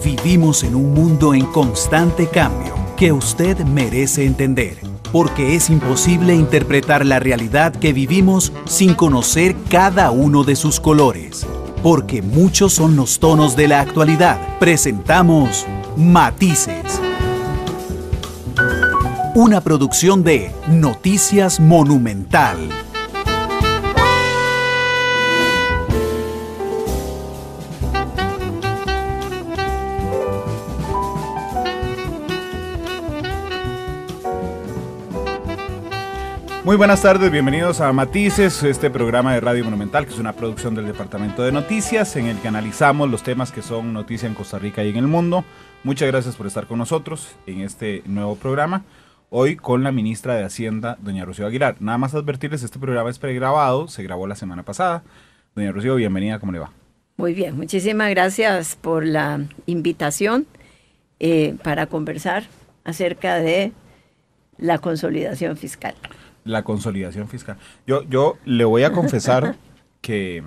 Vivimos en un mundo en constante cambio que usted merece entender, porque es imposible interpretar la realidad que vivimos sin conocer cada uno de sus colores. Porque muchos son los tonos de la actualidad. Presentamos Matices. Una producción de Noticias Monumental. Muy buenas tardes, bienvenidos a Matices, este programa de Radio Monumental, que es una producción del Departamento de Noticias, en el que analizamos los temas que son noticia en Costa Rica y en el mundo. Muchas gracias por estar con nosotros en este nuevo programa, hoy con la ministra de Hacienda, doña Rocío Aguilar. Nada más advertirles, este programa es pregrabado, se grabó la semana pasada. Doña Rocío, bienvenida, ¿cómo le va? Muy bien, muchísimas gracias por la invitación para conversar acerca de la consolidación fiscal. La consolidación fiscal. Yo le voy a confesar que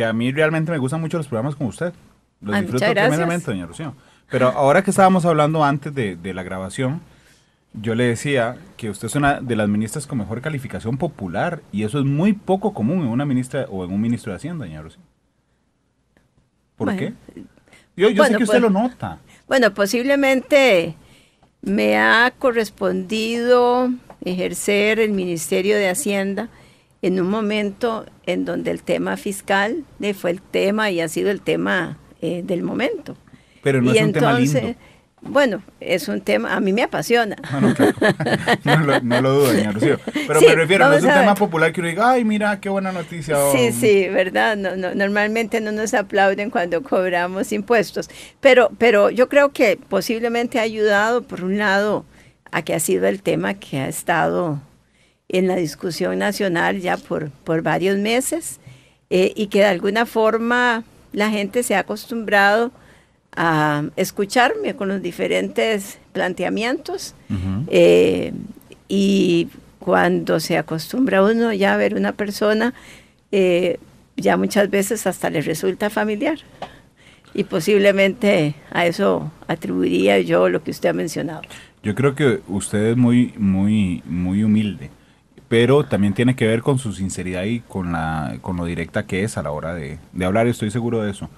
a mí realmente me gustan mucho los programas con usted. Los disfruto tremendamente, doña Rocío. Pero ahora que estábamos hablando antes de la grabación, yo le decía que usted es una de las ministras con mejor calificación popular, y eso es muy poco común en una ministra o en un ministro de Hacienda, doña Rocío. ¿Por qué? Yo sé que usted lo nota. Bueno, posiblemente me ha correspondido ejercer el Ministerio de Hacienda en un momento en donde el tema fiscal fue el tema y ha sido el tema del momento. Pero no es un tema lindo. Bueno, es un tema, a mí me apasiona. Bueno, claro. No lo dudo, doña Rocío. Pero sí, me refiero, no es un tema popular que uno diga, ay, mira, qué buena noticia. Sí, verdad. No, normalmente no nos aplauden cuando cobramos impuestos. Pero yo creo que posiblemente ha ayudado, por un lado, a que ha sido el tema que ha estado en la discusión nacional ya por varios meses, y que de alguna forma la gente se ha acostumbrado a escucharme con los diferentes planteamientos. Y cuando se acostumbra uno ya a ver una persona, ya muchas veces hasta le resulta familiar, y posiblemente a eso atribuiría yo lo que usted ha mencionado. Yo creo que usted es muy humilde, pero también tiene que ver con su sinceridad y con lo directa que es a la hora de hablar, estoy seguro de eso.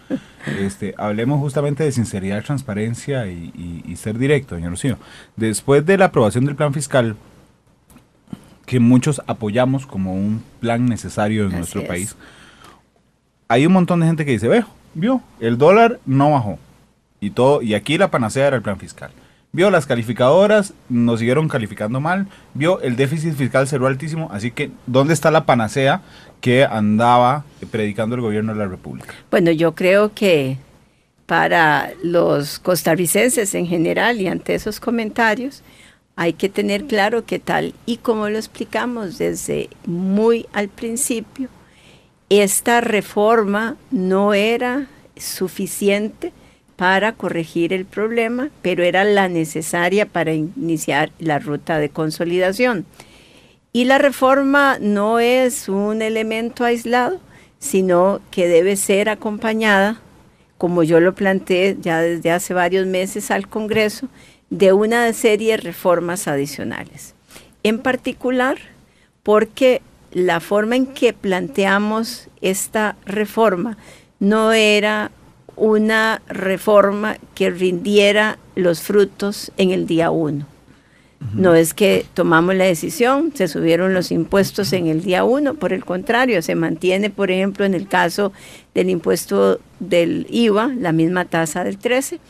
Hablemos justamente de sinceridad, transparencia y ser directo, doña Rocío. Después de la aprobación del plan fiscal, que muchos apoyamos como un plan necesario en nuestro país, hay un montón de gente que dice, vio, el dólar no bajó, y aquí la panacea era el plan fiscal. Vio, las calificadoras nos siguieron calificando mal. Vio, el déficit fiscal cerró altísimo. Así que, ¿dónde está la panacea que andaba predicando el gobierno de la República? Bueno, yo creo que para los costarricenses en general, y ante esos comentarios, hay que tener claro que tal y como lo explicamos desde muy al principio, esta reforma no era suficiente para corregir el problema, pero era la necesaria para iniciar la ruta de consolidación. Y la reforma no es un elemento aislado, sino que debe ser acompañada, como yo lo planteé ya desde hace varios meses al Congreso, de una serie de reformas adicionales. En particular, porque la forma en que planteamos esta reforma no era una reforma que rindiera los frutos en el día 1. No es que tomamos la decisión, se subieron los impuestos en el día 1, por el contrario, se mantiene, por ejemplo, en el caso del impuesto del IVA, la misma tasa del 13,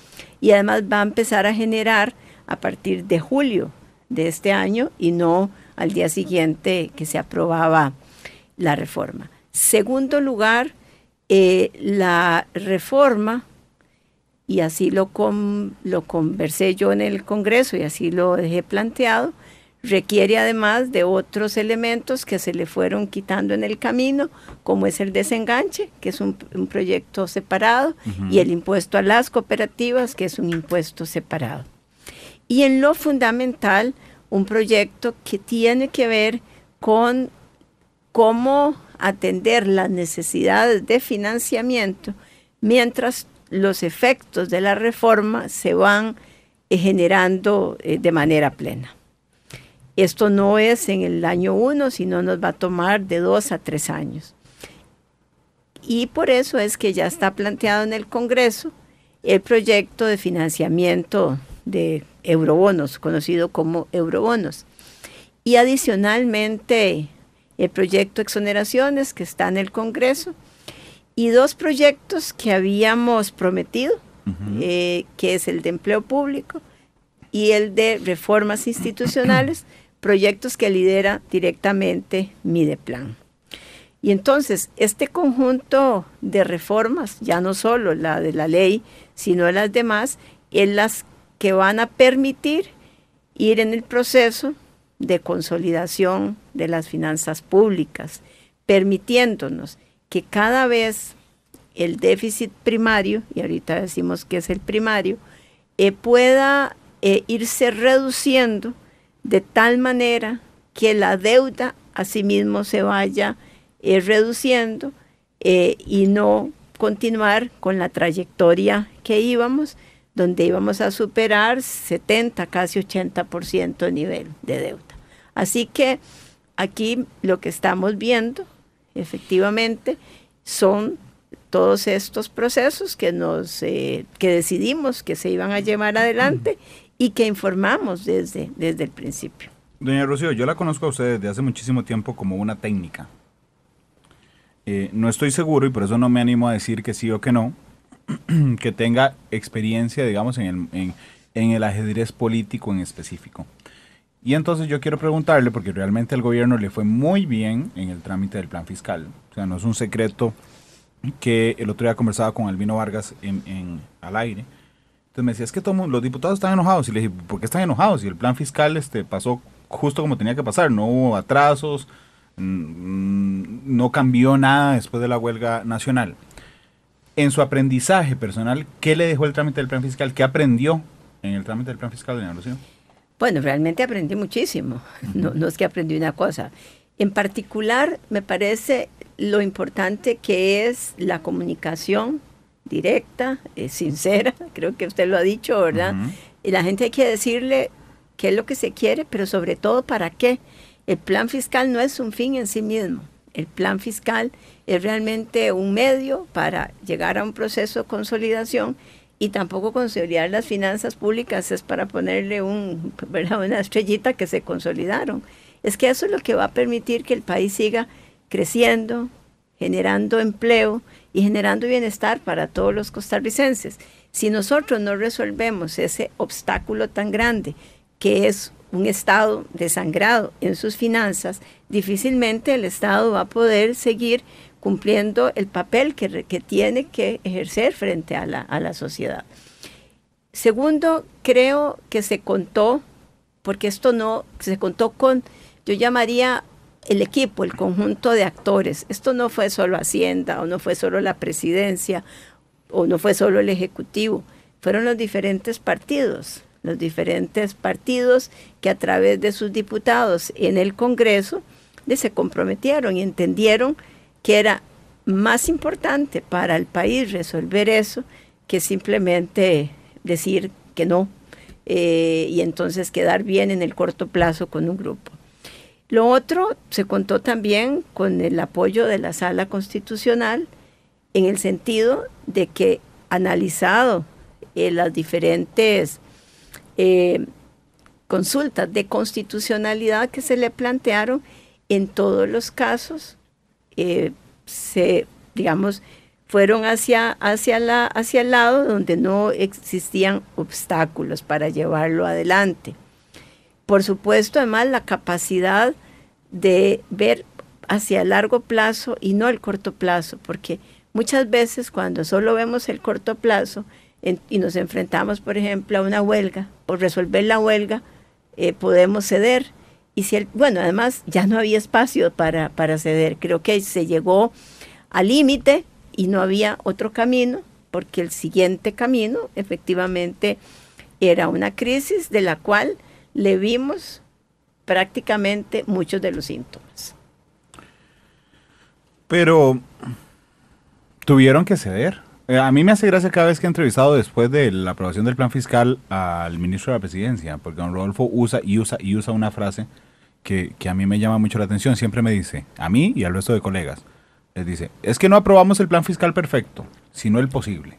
y además va a empezar a generar a partir de julio de este año y no al día siguiente que se aprobaba la reforma. Segundo lugar, la reforma, y así lo conversé yo en el Congreso y así lo dejé planteado, requiere además de otros elementos que se le fueron quitando en el camino, como es el desenganche, que es un proyecto separado, y el impuesto a las cooperativas, que es un impuesto separado. Y en lo fundamental, un proyecto que tiene que ver con cómo atender las necesidades de financiamiento mientras los efectos de la reforma se van generando de manera plena. Esto no es en el año 1, sino nos va a tomar de 2 a 3 años. Y por eso es que ya está planteado en el Congreso el proyecto de financiamiento de eurobonos, conocido como eurobonos. Y adicionalmente el proyecto de exoneraciones que está en el Congreso y 2 proyectos que habíamos prometido, que es el de empleo público y el de reformas institucionales, proyectos que lidera directamente Mideplan. Y entonces, este conjunto de reformas, ya no solo la de la ley, sino las demás, es las que van a permitir ir en el proceso de consolidación de las finanzas públicas, permitiéndonos que cada vez el déficit primario, y ahorita decimos que es el primario, pueda irse reduciendo de tal manera que la deuda asimismo se vaya reduciendo y no continuar con la trayectoria que íbamos, donde íbamos a superar 70, casi 80% de nivel de deuda. Así que aquí lo que estamos viendo, efectivamente, son todos estos procesos que decidimos que se iban a llevar adelante y que informamos desde el principio. Doña Rocío, yo la conozco a usted desde hace muchísimo tiempo como una técnica. No estoy seguro, y por eso no me animo a decir que sí o que no, que tenga experiencia, digamos, en el ajedrez político en específico. Y entonces yo quiero preguntarle, porque realmente al gobierno le fue muy bien en el trámite del plan fiscal. O sea, no es un secreto que el otro día conversaba con Albino Vargas al aire. Entonces me decía, es que los diputados están enojados. Y le dije, ¿por qué están enojados? Y el plan fiscal pasó justo como tenía que pasar. No hubo atrasos, no cambió nada después de la huelga nacional. En su aprendizaje personal, ¿qué le dejó el trámite del plan fiscal? ¿Qué aprendió en el trámite del plan fiscal, doña Rocío? Bueno, realmente aprendí muchísimo. No es que aprendí una cosa. En particular, me parece lo importante que es la comunicación directa, sincera, creo que usted lo ha dicho, ¿verdad? Y la gente hay que decirle qué es lo que se quiere, pero sobre todo para qué. El plan fiscal no es un fin en sí mismo. El plan fiscal es realmente un medio para llegar a un proceso de consolidación, y tampoco consolidar las finanzas públicas es para ponerle una estrellita que se consolidaron. Es que eso es lo que va a permitir que el país siga creciendo, generando empleo y generando bienestar para todos los costarricenses. Si nosotros no resolvemos ese obstáculo tan grande que es un Estado desangrado en sus finanzas, difícilmente el Estado va a poder seguir cumpliendo el papel que tiene que ejercer frente a la sociedad. Segundo, creo que se contó, porque esto no, se contó con, yo llamaría el equipo, el conjunto de actores. Esto no fue solo Hacienda, o no fue solo la presidencia, o no fue solo el Ejecutivo, fueron los diferentes partidos que a través de sus diputados en el Congreso se comprometieron y entendieron que era más importante para el país resolver eso que simplemente decir que no y entonces quedar bien en el corto plazo con un grupo. Lo otro, se contó también con el apoyo de la Sala Constitucional en el sentido de que, analizado las diferentes consultas de constitucionalidad que se le plantearon, en todos los casos fueron hacia el lado donde no existían obstáculos para llevarlo adelante. Por supuesto, además, la capacidad de ver hacia el largo plazo y no el corto plazo, porque muchas veces cuando solo vemos el corto plazo y nos enfrentamos, por ejemplo, a una huelga, por resolver la huelga, podemos ceder. Y además ya no había espacio para ceder. Creo que se llegó al límite y no había otro camino, porque el siguiente camino efectivamente era una crisis de la cual le vimos prácticamente muchos de los síntomas. Pero tuvieron que ceder, A mí me hace gracia cada vez que he entrevistado después de la aprobación del plan fiscal al ministro de la presidencia, porque don Rodolfo usa una frase que a mí me llama mucho la atención. Siempre me dice, a mí y al resto de colegas, les dice, es que no aprobamos el plan fiscal perfecto, sino el posible.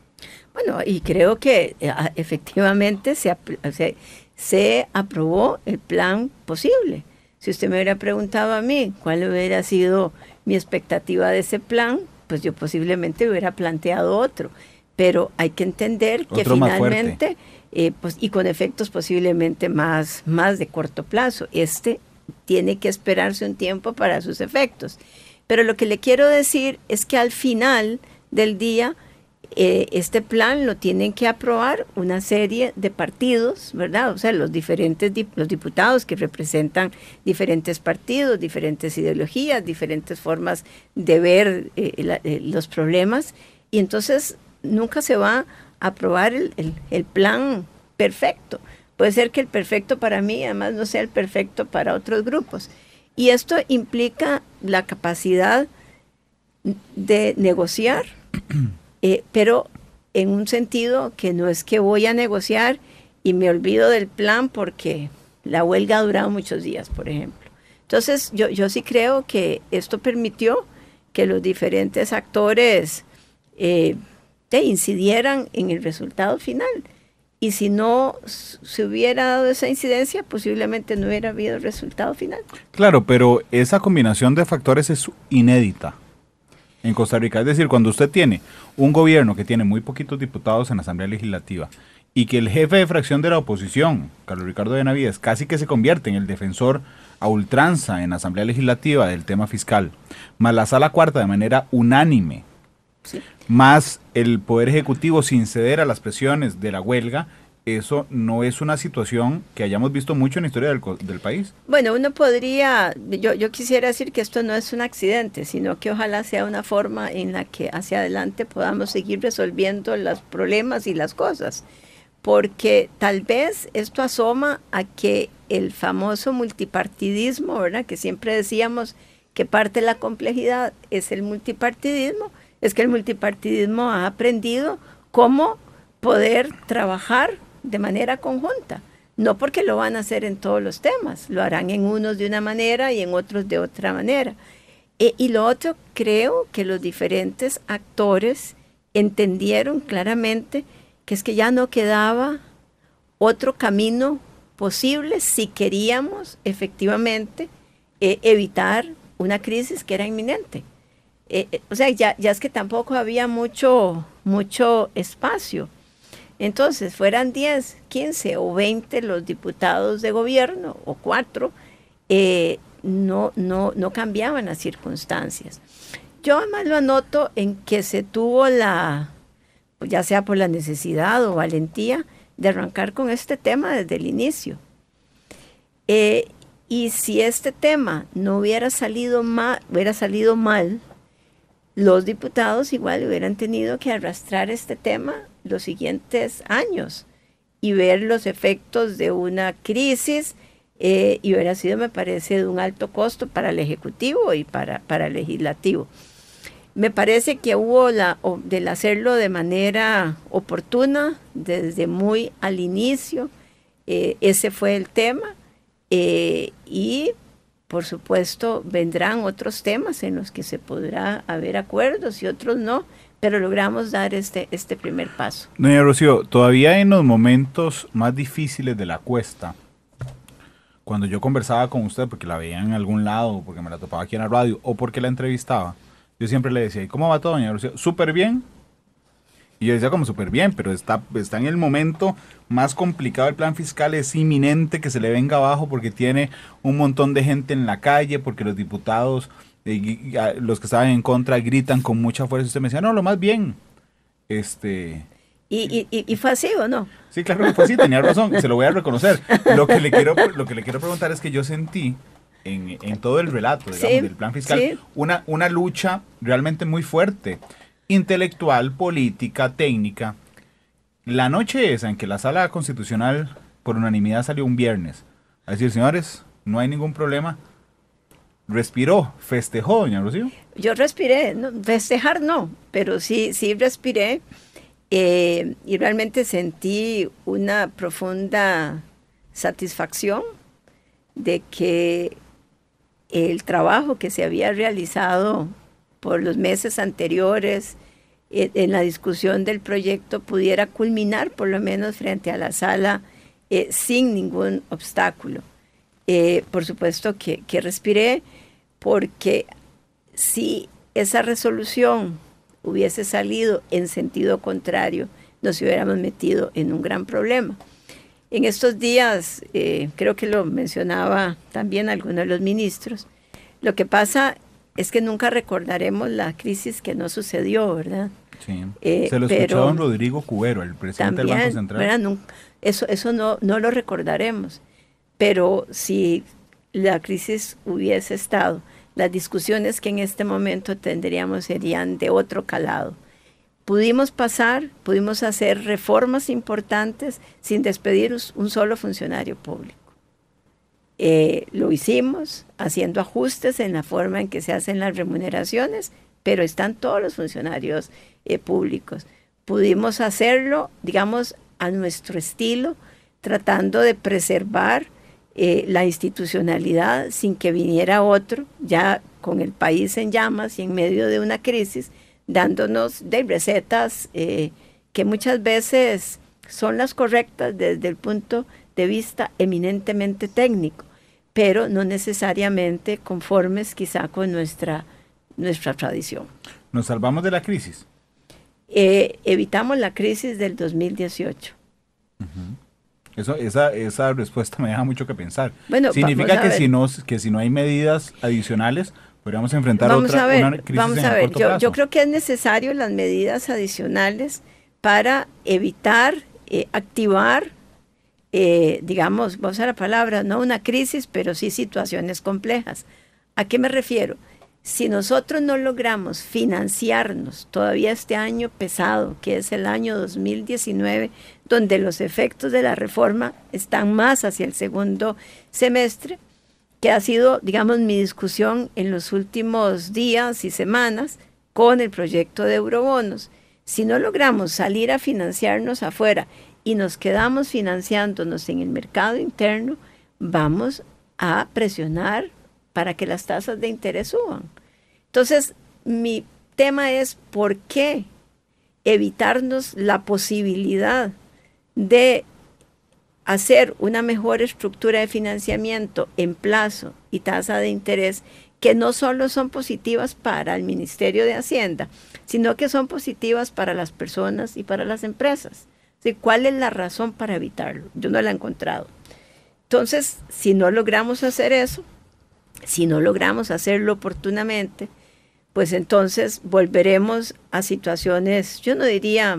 Bueno, y creo que efectivamente se aprobó el plan posible. Si usted me hubiera preguntado a mí cuál hubiera sido mi expectativa de ese plan, pues yo posiblemente hubiera planteado otro. Pero hay que entender que Otro finalmente, pues, y con efectos posiblemente más de corto plazo, tiene que esperarse un tiempo para sus efectos. Pero lo que le quiero decir es que al final del día, este plan lo tienen que aprobar una serie de partidos, ¿verdad? O sea, los diputados que representan diferentes partidos, diferentes ideologías, diferentes formas de ver los problemas, y entonces nunca se va a aprobar el plan perfecto. Puede ser que el perfecto para mí, además, no sea el perfecto para otros grupos. Y esto implica la capacidad de negociar, pero en un sentido que no es que voy a negociar y me olvido del plan porque la huelga ha durado muchos días, por ejemplo. Entonces, yo sí creo que esto permitió que los diferentes actores incidieran en el resultado final. Y si no se hubiera dado esa incidencia, posiblemente no hubiera habido resultado final. Claro, pero esa combinación de factores es inédita en Costa Rica. Es decir, cuando usted tiene un gobierno que tiene muy poquitos diputados en la Asamblea Legislativa y que el jefe de fracción de la oposición, Carlos Ricardo Benavides, casi que se convierte en el defensor a ultranza en la Asamblea Legislativa del tema fiscal, más la Sala Cuarta de manera unánime, sí, más el Poder Ejecutivo sin ceder a las presiones de la huelga, eso no es una situación que hayamos visto mucho en la historia del país. Bueno, uno podría, yo quisiera decir que esto no es un accidente, sino que ojalá sea una forma en la que hacia adelante podamos seguir resolviendo los problemas y las cosas, porque tal vez esto asoma a que el famoso multipartidismo, ¿verdad?, que siempre decíamos que parte de la complejidad es el multipartidismo, es que el multipartidismo ha aprendido cómo poder trabajar de manera conjunta, no porque lo van a hacer en todos los temas, lo harán en unos de una manera y en otros de otra manera. Y lo otro, creo que los diferentes actores entendieron claramente que es que ya no quedaba otro camino posible si queríamos efectivamente evitar una crisis que era inminente. O sea, ya es que tampoco había mucho espacio. Entonces, fueran 10, 15 o 20 los diputados de gobierno, o 4, no cambiaban las circunstancias. Yo además lo anoto en que se tuvo ya sea por la necesidad o valentía, de arrancar con este tema desde el inicio. Y si este tema no hubiera salido mal, los diputados igual hubieran tenido que arrastrar este tema los siguientes años y ver los efectos de una crisis, y hubiera sido, me parece, de un alto costo para el Ejecutivo y para el Legislativo. Me parece que hubo del hacerlo de manera oportuna, desde muy al inicio, ese fue el tema, y por supuesto vendrán otros temas en los que se podrá haber acuerdos y otros no, pero logramos dar este primer paso. Doña Rocío, todavía en los momentos más difíciles de la cuesta, cuando yo conversaba con usted, porque la veía en algún lado, porque me la topaba aquí en la radio, o porque la entrevistaba, yo siempre le decía, ¿y cómo va todo, doña Rocío? Súper bien. Y yo decía como súper bien, pero está en el momento más complicado del plan fiscal, es inminente que se le venga abajo porque tiene un montón de gente en la calle, porque los diputados, los que estaban en contra, gritan con mucha fuerza. Usted me decía, no, lo más bien. ¿Y fue así o no? Sí, claro que fue así, tenía razón, se lo voy a reconocer. Lo que le quiero preguntar es que yo sentí en todo el relato, digamos, sí, del plan fiscal, sí, una lucha realmente muy fuerte, intelectual, política, técnica. La noche esa en que la Sala Constitucional por unanimidad salió un viernes a decir, señores, no hay ningún problema, respiró, festejó, doña Rocío. Yo respiré, no, festejar no, pero sí respiré y realmente sentí una profunda satisfacción de que el trabajo que se había realizado por los meses anteriores en la discusión del proyecto pudiera culminar por lo menos frente a la sala sin ningún obstáculo. Por supuesto que respiré, porque si esa resolución hubiese salido en sentido contrario, nos hubiéramos metido en un gran problema. En estos días, creo que lo mencionaba también alguno de los ministros, lo que pasa es que nunca recordaremos la crisis que no sucedió, ¿verdad? Sí. Se lo escuchó don Rodrigo Cubero, el presidente también, del Banco Central. ¿verdad? Eso no lo recordaremos, pero si la crisis hubiese estado, las discusiones que en este momento tendríamos serían de otro calado. Pudimos hacer reformas importantes sin despedir un solo funcionario público. Lo hicimos haciendo ajustes en la forma en que se hacen las remuneraciones, pero están todos los funcionarios públicos. Pudimos hacerlo, digamos, a nuestro estilo, tratando de preservar la institucionalidad sin que viniera otro, ya con el país en llamas y en medio de una crisis, dándonos de recetas que muchas veces son las correctas desde el punto de vista eminentemente técnico, pero no necesariamente conformes quizá con nuestra tradición. ¿Nos salvamos de la crisis? Evitamos la crisis del 2018. Esa respuesta me deja mucho que pensar. Bueno, significa que si no hay medidas adicionales, podríamos enfrentar una crisis en el corto plazo. Yo creo que es necesario las medidas adicionales para evitar, activar, digamos, vamos a la palabra, no una crisis, pero sí situaciones complejas. ¿A qué me refiero? Si nosotros no logramos financiarnos todavía este año pesado, que es el año 2019, donde los efectos de la reforma están más hacia el segundo semestre, que ha sido, digamos, mi discusión en los últimos días y semanas con el proyecto de eurobonos. Si no logramos salir a financiarnos afuera y nos quedamos financiándonos en el mercado interno, vamos a presionar para que las tasas de interés suban. Entonces, mi tema es por qué evitarnos la posibilidad de hacer una mejor estructura de financiamiento en plazo y tasa de interés que no solo son positivas para el Ministerio de Hacienda, sino que son positivas para las personas y para las empresas. ¿Sí? ¿Cuál es la razón para evitarlo? Yo no la he encontrado. Entonces, si no logramos hacer eso, si no logramos hacerlo oportunamente, pues entonces volveremos a situaciones, yo no diría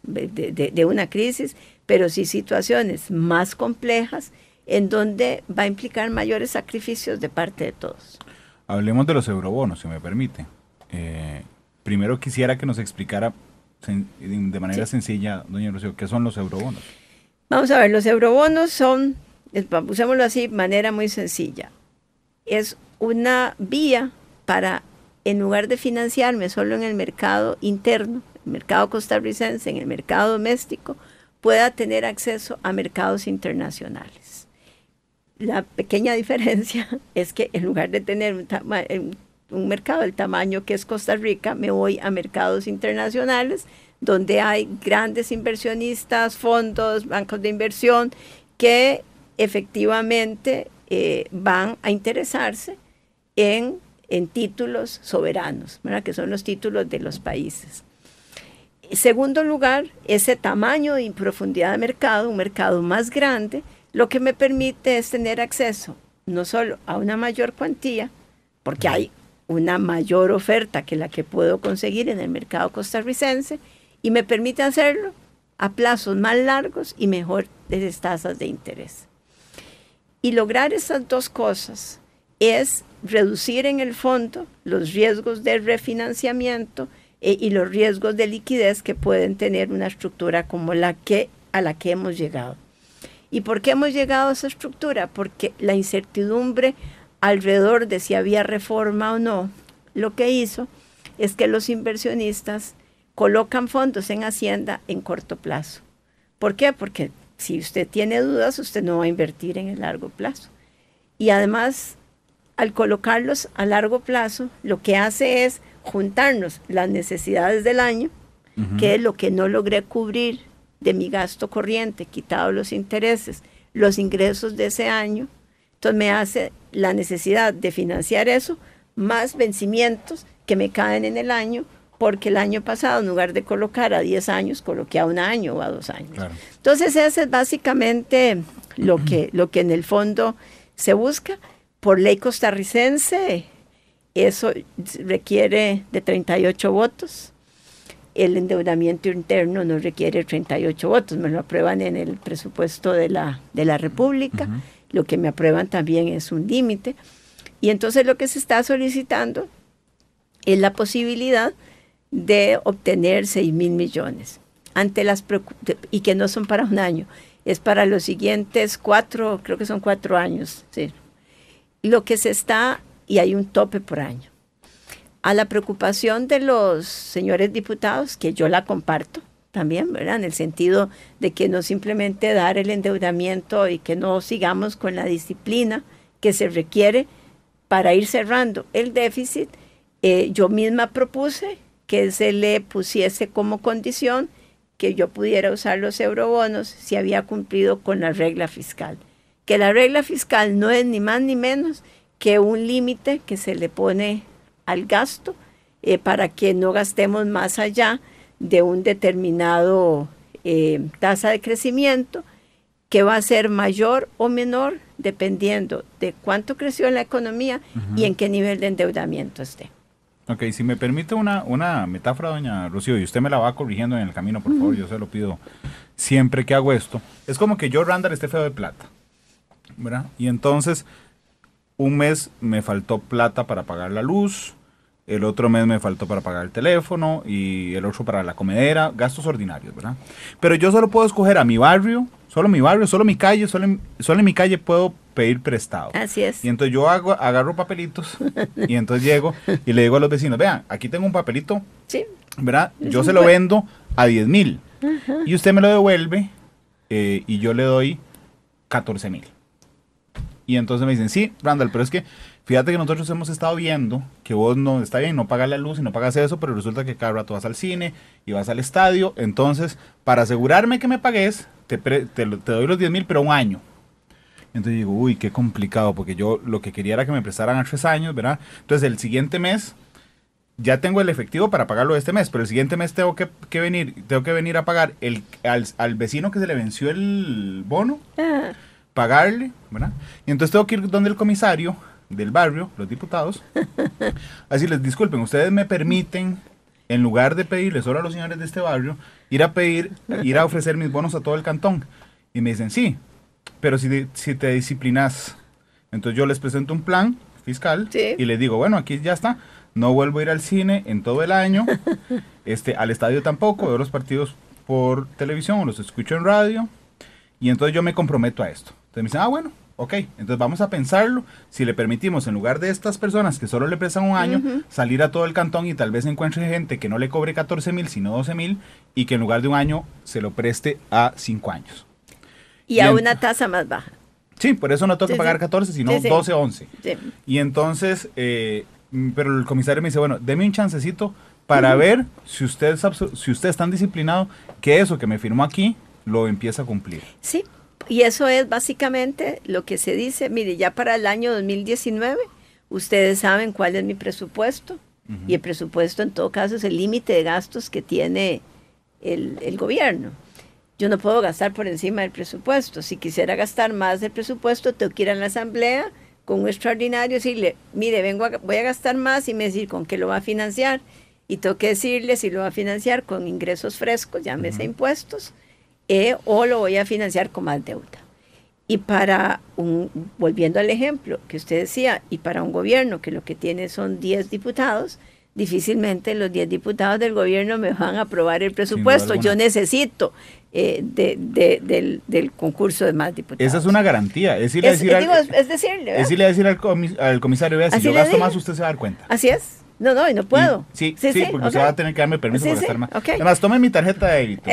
de una crisis, pero sí situaciones más complejas en donde va a implicar mayores sacrificios de parte de todos. Hablemos de los eurobonos, si me permite. Primero quisiera que nos explicara de manera sencilla, doña Rocío, ¿qué son los eurobonos? Vamos a ver, los eurobonos son, usémoslo así, de manera muy sencilla. Es una vía para, en lugar de financiarme solo en el mercado interno, el mercado costarricense, en el mercado doméstico, pueda tener acceso a mercados internacionales. La pequeña diferencia es que en lugar de tener un mercado del tamaño que es Costa Rica, me voy a mercados internacionales donde hay grandes inversionistas, fondos, bancos de inversión que efectivamente van a interesarse en títulos soberanos, ¿verdad? Que son los títulos de los países. En segundo lugar, ese tamaño y profundidad de mercado, un mercado más grande, lo que me permite es tener acceso no solo a una mayor cuantía, porque hay una mayor oferta que la que puedo conseguir en el mercado costarricense, y me permite hacerlo a plazos más largos y mejores tasas de interés. Y lograr esas dos cosas es reducir en el fondo los riesgos de refinanciamiento y los riesgos de liquidez que pueden tener una estructura como a la que hemos llegado. ¿Y por qué hemos llegado a esa estructura? Porque la incertidumbre alrededor de si había reforma o no, lo que hizo es que los inversionistas colocan fondos en Hacienda en corto plazo. ¿Por qué? Porque si usted tiene dudas, usted no va a invertir en el largo plazo. Y además, al colocarlos a largo plazo, lo que hace es juntarnos las necesidades del año, que es lo que no logré cubrir de mi gasto corriente, quitado los intereses, los ingresos de ese año. Entonces me hace la necesidad de financiar eso, más vencimientos que me caen en el año, porque el año pasado, en lugar de colocar a 10 años, coloqué a 1 año o a 2 años. Claro. Entonces, ese es básicamente lo que en el fondo se busca. Por ley costarricense, eso requiere de 38 votos. El endeudamiento interno no requiere 38 votos, me lo aprueban en el presupuesto de la República. Lo que me aprueban también es un límite. Y entonces lo que se está solicitando es la posibilidad de obtener 6,000 millones y que no son para 1 año, es para los siguientes 4, creo que son 4 años. Sí. Lo que se está, y hay un tope por año. A la preocupación de los señores diputados, que yo la comparto también, ¿verdad? En el sentido de que no simplemente dar el endeudamiento y que no sigamos con la disciplina que se requiere para ir cerrando el déficit, yo misma propuse que se le pusiese como condición que yo pudiera usar los eurobonos si había cumplido con la regla fiscal. Que la regla fiscal no es ni más ni menos que un límite que se le pone al gasto para que no gastemos más allá de un determinado tasa de crecimiento que va a ser mayor o menor dependiendo de cuánto creció la economía y en qué nivel de endeudamiento esté. Ok, si me permite una metáfora, doña Rocío, y usted me la va corrigiendo en el camino, por favor, yo se lo pido siempre que hago esto. Es como que yo, Randall, esté feo de plata, ¿verdad? Y entonces, un mes me faltó plata para pagar la luz, el otro mes me faltó para pagar el teléfono y el otro para la comedera, gastos ordinarios, ¿verdad? Pero yo solo puedo escoger a mi barrio, solo mi calle, solo en mi calle puedo pedir prestado. Así es. Y entonces yo agarro papelitos y entonces llego y le digo a los vecinos, vean, aquí tengo un papelito, sí, ¿verdad? Yo se lo vendo a 10,000 y usted me lo devuelve y yo le doy 14,000. Y entonces me dicen, sí, Randall, pero es que fíjate que nosotros hemos estado viendo que vos no, está bien, no pagas la luz y no pagas eso, pero resulta que cada rato vas al cine y vas al estadio, entonces para asegurarme que me pagues, te doy los 10,000, pero 1 año. Entonces digo, uy, qué complicado, porque yo lo que quería era que me prestaran a 3 años, ¿verdad? Entonces el siguiente mes ya tengo el efectivo para pagarlo de este mes, pero el siguiente mes tengo que venir a pagar al vecino que se le venció el bono, pagarle, ¿verdad? Y entonces tengo que ir donde el comisario del barrio, los diputados, así les disculpen, ustedes me permiten, en lugar de pedirle solo a los señores de este barrio, ir a ofrecer mis bonos a todo el cantón. Y me dicen, sí, pero si te disciplinas. Entonces yo les presento un plan fiscal, sí, y les digo, bueno, aquí ya está, no vuelvo a ir al cine en todo el año, al estadio tampoco, veo los partidos por televisión o los escucho en radio, y entonces yo me comprometo a esto. Entonces me dicen, bueno, ok, entonces vamos a pensarlo, si le permitimos en lugar de estas personas que solo le prestan 1 año, salir a todo el cantón y tal vez encuentre gente que no le cobre 14,000 sino 12,000 y que en lugar de 1 año se lo preste a 5 años. Y a una tasa más baja. Sí, por eso no tengo que pagar 14, sino 12, 11. Sí. Y entonces, pero el comisario me dice, bueno, deme un chancecito para ver si usted es tan disciplinado que eso que me firmó aquí lo empieza a cumplir. Sí, y eso es básicamente lo que se dice. Mire, ya para el año 2019, ustedes saben cuál es mi presupuesto, y el presupuesto en todo caso es el límite de gastos que tiene el gobierno. Yo no puedo gastar por encima del presupuesto. Si quisiera gastar más del presupuesto, tengo que ir a la asamblea con un extraordinario y decirle, mire, voy a gastar más, y me decir con qué lo va a financiar. Y tengo que decirle si lo va a financiar con ingresos frescos, llámese impuestos, o lo voy a financiar con más deuda. Y volviendo al ejemplo que usted decía, y para un gobierno que lo que tiene son 10 diputados, difícilmente los 10 diputados del gobierno me van a aprobar el presupuesto. Yo necesito del concurso de más diputados. Esa es una garantía. Es decirle al comisario, vea, si yo gasto más, usted se va a dar cuenta. Así es. No, y no puedo. Sí, porque usted va a tener que darme permiso para gastar más. Okay. Además, tome mi tarjeta de débito.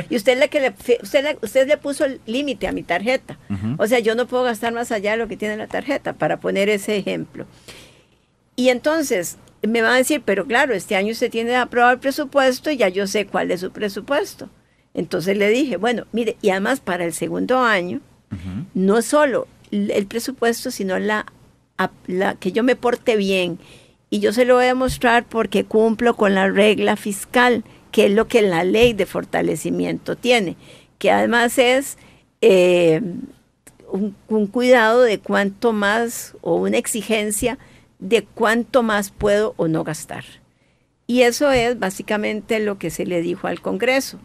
Y usted le puso el límite a mi tarjeta. O sea, yo no puedo gastar más allá de lo que tiene la tarjeta, para poner ese ejemplo. Y entonces, me van a decir, pero claro, este año usted tiene aprobado el presupuesto y ya yo sé cuál es su presupuesto. Entonces le dije, bueno, mire, y además para el segundo año, no solo el presupuesto, sino la que yo me porte bien. Y yo se lo voy a mostrar porque cumplo con la regla fiscal, que es lo que la ley de fortalecimiento tiene, que además es un cuidado de cuánto más, o una exigencia de cuánto más puedo o no gastar. Y eso es básicamente lo que se le dijo al Congreso.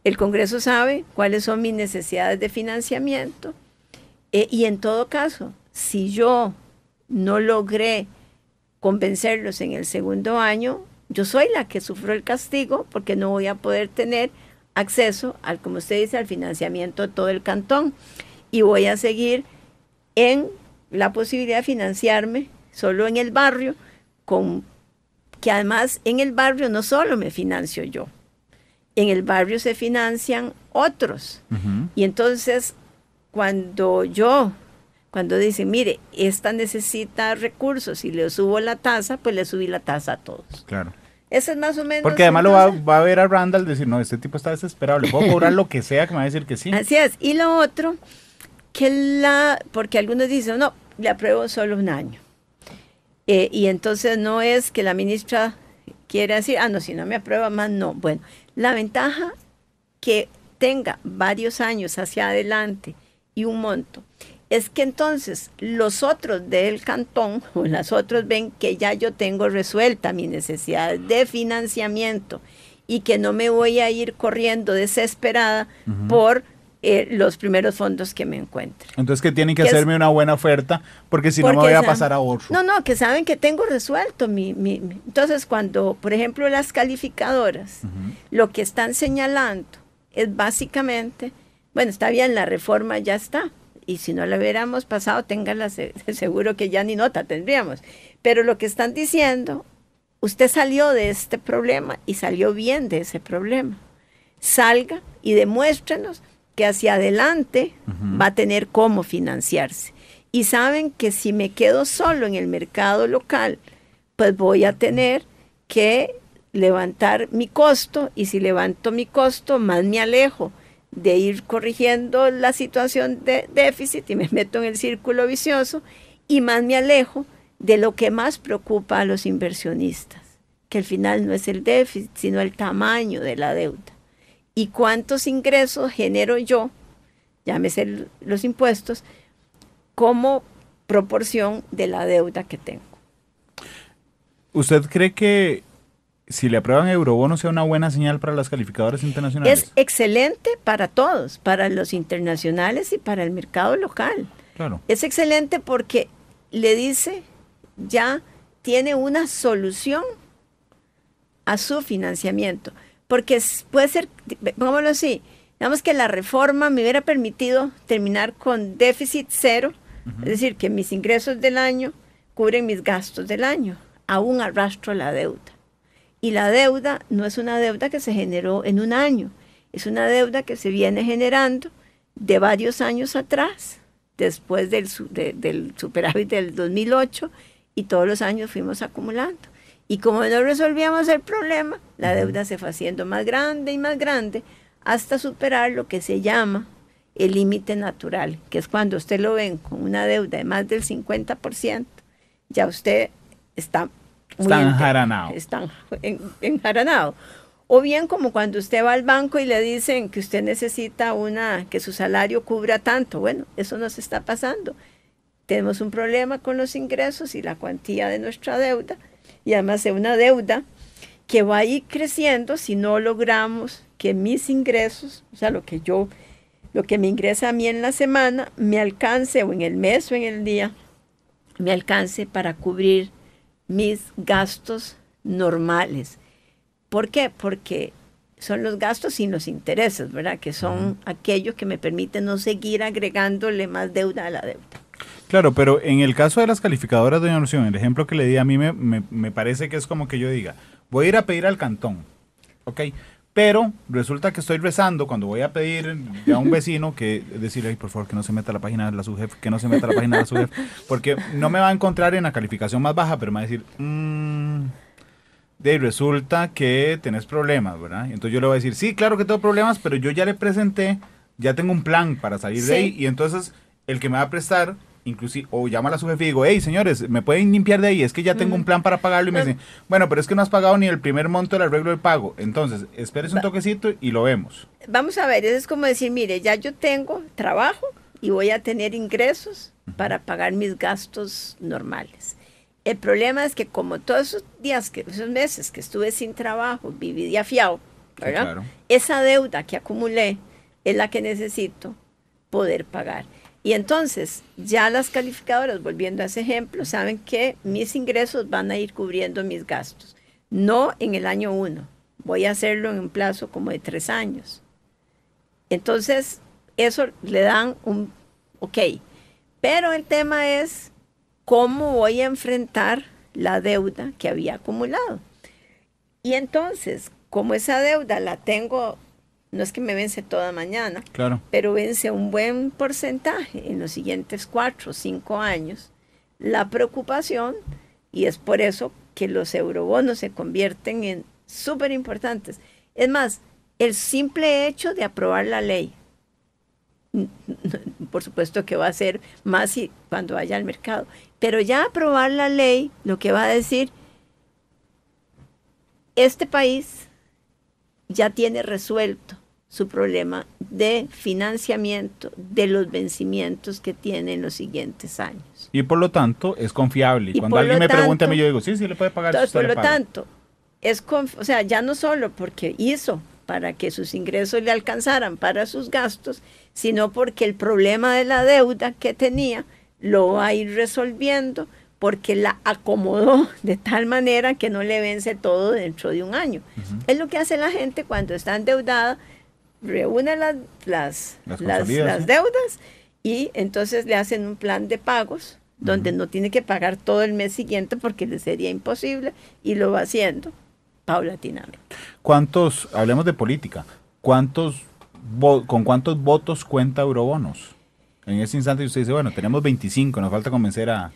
El Congreso sabe cuáles son mis necesidades de financiamiento, y en todo caso, si yo no logré convencerlos en el segundo año, yo soy la que sufro el castigo, porque no voy a poder tener acceso al, como usted dice, al financiamiento de todo el cantón, y voy a seguir en la posibilidad de financiarme solo en el barrio, que además en el barrio no solo me financio yo, en el barrio se financian otros. Y entonces cuando dicen, mire, esta necesita recursos y le subo la tasa, pues le subí la tasa a todos. Claro. Eso es más o menos. Porque además entonces, va a ver a Randall decir, no, este tipo está desesperado, le puedo cobrar lo que sea, que me va a decir que sí. Así es. Y lo otro, porque algunos dicen, no, le apruebo solo un año. Y entonces no es que la ministra quiera decir, no, si no me aprueba más, no. Bueno, la ventaja que tenga varios años hacia adelante y un monto, es que entonces los otros del cantón, o las otros ven que ya yo tengo resuelta mi necesidad de financiamiento y que no me voy a ir corriendo desesperada por los primeros fondos que me encuentre. Entonces que tienen que hacerme una buena oferta, porque si no me voy a pasar a otro. No, que saben que tengo resuelto entonces cuando, por ejemplo, las calificadoras, lo que están señalando es básicamente, bueno, está bien, la reforma ya está, y si no la hubiéramos pasado, téngala seguro que ya ni nota tendríamos. Pero lo que están diciendo, usted salió de este problema y salió bien de ese problema. Salga y demuéstrenos que hacia adelante va a tener cómo financiarse. Y saben que si me quedo solo en el mercado local, pues voy a tener que levantar mi costo, y si levanto mi costo, más me alejo de ir corrigiendo la situación de déficit y me meto en el círculo vicioso, y más me alejo de lo que más preocupa a los inversionistas, que al final no es el déficit, sino el tamaño de la deuda. ¿Y cuántos ingresos genero yo, llámese los impuestos, como proporción de la deuda que tengo? ¿Usted cree que si le aprueban eurobonos sea una buena señal para las calificadoras internacionales? Es excelente para todos, para los internacionales y para el mercado local. Claro. Es excelente porque le dice, ya tiene una solución a su financiamiento. Porque puede ser, pongámoslo así, digamos que la reforma me hubiera permitido terminar con déficit cero, es decir, que mis ingresos del año cubren mis gastos del año. Aún arrastro la deuda. Y la deuda no es una deuda que se generó en un año, es una deuda que se viene generando de varios años atrás, después del superávit del 2008, y todos los años fuimos acumulando. Y como no resolvíamos el problema, la deuda se fue haciendo más grande y más grande, hasta superar lo que se llama el límite natural, que es cuando usted lo ven con una deuda de más del 50%, ya usted está enjaranado. Está enjaranado. O bien como cuando usted va al banco y le dicen que usted necesita que su salario cubra tanto. Bueno, eso nos está pasando. Tenemos un problema con los ingresos y la cuantía de nuestra deuda, y además es una deuda que va a ir creciendo si no logramos que mis ingresos, o sea, lo que me ingresa a mí en la semana, me alcance, o en el mes o en el día, me alcance para cubrir mis gastos normales. ¿Por qué? Porque son los gastos sin los intereses, ¿verdad? Que son aquellos que me permiten no seguir agregándole más deuda a la deuda. Claro, pero en el caso de las calificadoras, doña Anuncia, el ejemplo que le di a mí me parece que es como que yo diga, voy a ir a pedir al cantón, ¿ok? Pero resulta que estoy rezando cuando voy a pedir a un vecino que decirle, ay, por favor, que no se meta a la página de la subjefe, que no se meta a la página de la subjefe, porque no me va a encontrar en la calificación más baja, pero me va a decir, resulta que tenés problemas, ¿verdad? Y entonces yo le voy a decir, sí, claro que tengo problemas, pero yo ya le presenté, ya tengo un plan para salir de ahí, y entonces el que me va a prestar, inclusive, o llama a la subjefe y digo, hey, señores, ¿me pueden limpiar de ahí? Es que ya tengo un plan para pagarlo, y me dicen, bueno, pero es que no has pagado ni el primer monto del arreglo del pago, entonces, espérese un toquecito y lo vemos. Vamos a ver, eso es como decir, mire, ya yo tengo trabajo y voy a tener ingresos para pagar mis gastos normales. El problema es que como todos esos días, esos meses que estuve sin trabajo, viví de afiado, ¿verdad? Sí, claro. Esa deuda que acumulé es la que necesito poder pagar. Y entonces, ya las calificadoras, volviendo a ese ejemplo, saben que mis ingresos van a ir cubriendo mis gastos. No en el año 1, voy a hacerlo en un plazo como de 3 años. Entonces, eso le dan un ok. Pero el tema es cómo voy a enfrentar la deuda que había acumulado. Y entonces, como esa deuda la tengo, no es que me vence toda mañana, claro, pero vence un buen porcentaje en los siguientes 4 o 5 años, la preocupación, y es por eso que los eurobonos se convierten en súper importantes. Es más, el simple hecho de aprobar la ley, por supuesto que va a ser más cuando vaya al mercado, pero ya aprobar la ley lo que va a decir, este país ya tiene resuelto su problema de financiamiento de los vencimientos que tiene en los siguientes años. Y por lo tanto es confiable. Y cuando alguien me pregunta a mí, yo digo, sí, le puede pagar. Entonces, por lo tanto, o sea, ya no solo porque hizo para que sus ingresos le alcanzaran para sus gastos, sino porque el problema de la deuda que tenía lo va a ir resolviendo porque la acomodó de tal manera que no le vence todo dentro de un año. Es lo que hace la gente cuando está endeudada, reúne las deudas y entonces le hacen un plan de pagos donde no tiene que pagar todo el mes siguiente porque le sería imposible y lo va haciendo paulatinamente. Hablemos de política, ¿con cuántos votos cuenta Eurobonos? En ese instante usted dice, bueno, tenemos 25, nos falta convencer a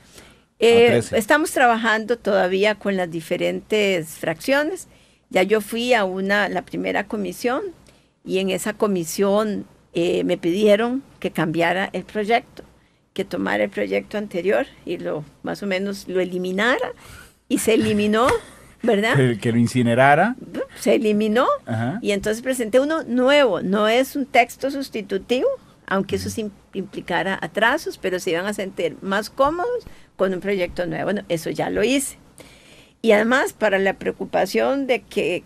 13. Estamos trabajando todavía con las diferentes fracciones. Ya yo fui a la primera comisión y en esa comisión me pidieron que cambiara el proyecto, que tomara el proyecto anterior y más o menos lo eliminara, y se eliminó, ¿verdad? Que lo incinerara. Se eliminó. Ajá. Y entonces presenté uno nuevo, no es un texto sustitutivo, aunque eso implicara atrasos, pero se iban a sentir más cómodos con un proyecto nuevo. Bueno, eso ya lo hice. Y además, para la preocupación de que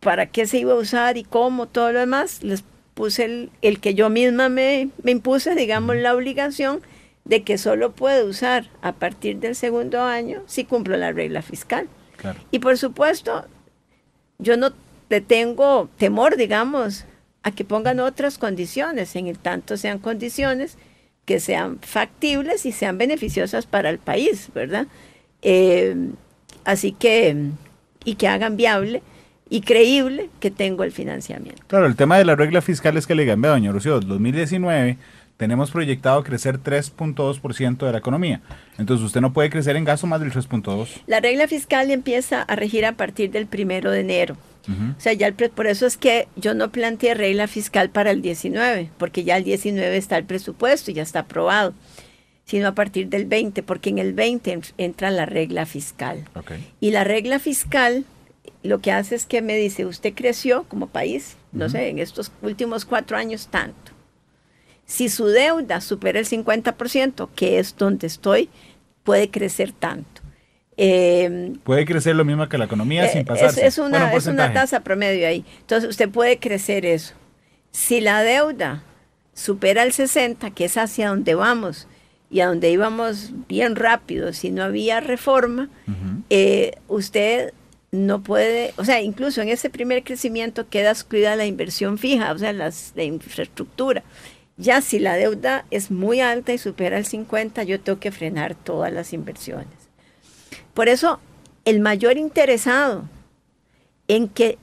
para qué se iba a usar y cómo, todo lo demás, les puse el que yo misma me impuse, digamos, la obligación de que solo puedo usar a partir del segundo año si cumplo la regla fiscal. Claro. Y por supuesto, yo no le tengo temor, digamos, a que pongan otras condiciones, en el tanto sean condiciones que sean factibles y sean beneficiosas para el país, ¿verdad? Así que, y que hagan viable y creíble que tengo el financiamiento. Claro, el tema de la regla fiscal es que le digan, vea, doña Rocío, 2019 tenemos proyectado crecer 3.2% de la economía. Entonces usted no puede crecer en gasto más del 3.2%. La regla fiscal empieza a regir a partir del 1 de enero. O sea, por eso es que yo no planteé regla fiscal para el 19, porque ya el 19 está el presupuesto y ya está aprobado, sino a partir del 20, porque en el 20 entra la regla fiscal. Okay. Y la regla fiscal lo que hace es que me dice, usted creció como país, no sé, en estos últimos 4 años tanto. Si su deuda supera el 50%, que es donde estoy, puede crecer tanto. Puede crecer lo mismo que la economía sin pasarse. Es una tasa promedio ahí. Entonces usted puede crecer eso. Si la deuda supera el 60, que es hacia donde vamos y a donde íbamos bien rápido, si no había reforma, usted no puede, o sea, incluso en ese primer crecimiento queda excluida la inversión fija, o sea, la infraestructura. Ya si la deuda es muy alta y supera el 50, yo tengo que frenar todas las inversiones. Por eso, el mayor interesado en que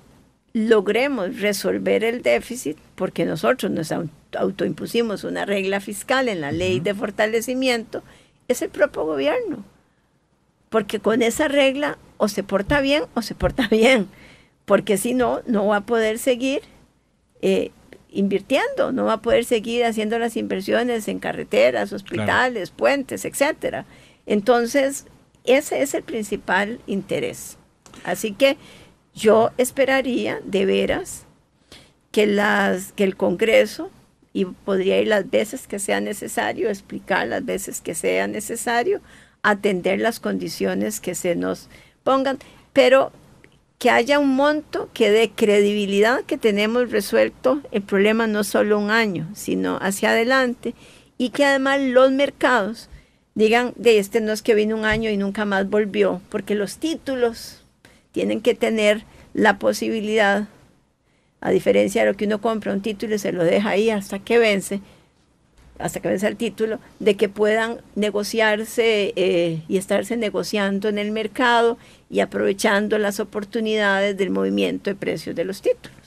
logremos resolver el déficit, porque nosotros nos autoimpusimos una regla fiscal en la ley de fortalecimiento, es el propio gobierno. Porque con esa regla o se porta bien o se porta bien, porque si no, no va a poder seguir invirtiendo, no va a poder seguir haciendo las inversiones en carreteras, hospitales, claro, puentes, etcétera. Entonces, ese es el principal interés. Así que yo esperaría de veras que el Congreso, y podría ir las veces que sea necesario, explicar las veces que sea necesario, atender las condiciones que se nos pongan, pero que haya un monto que dé credibilidad que tenemos resuelto el problema no solo un año, sino hacia adelante, y que además los mercados digan, de este no es que vino un año y nunca más volvió, porque los títulos tienen que tener la posibilidad, a diferencia de lo que uno compra un título y se lo deja ahí hasta que vence el título, de que puedan negociarse y estarse negociando en el mercado y aprovechando las oportunidades del movimiento de precios de los títulos.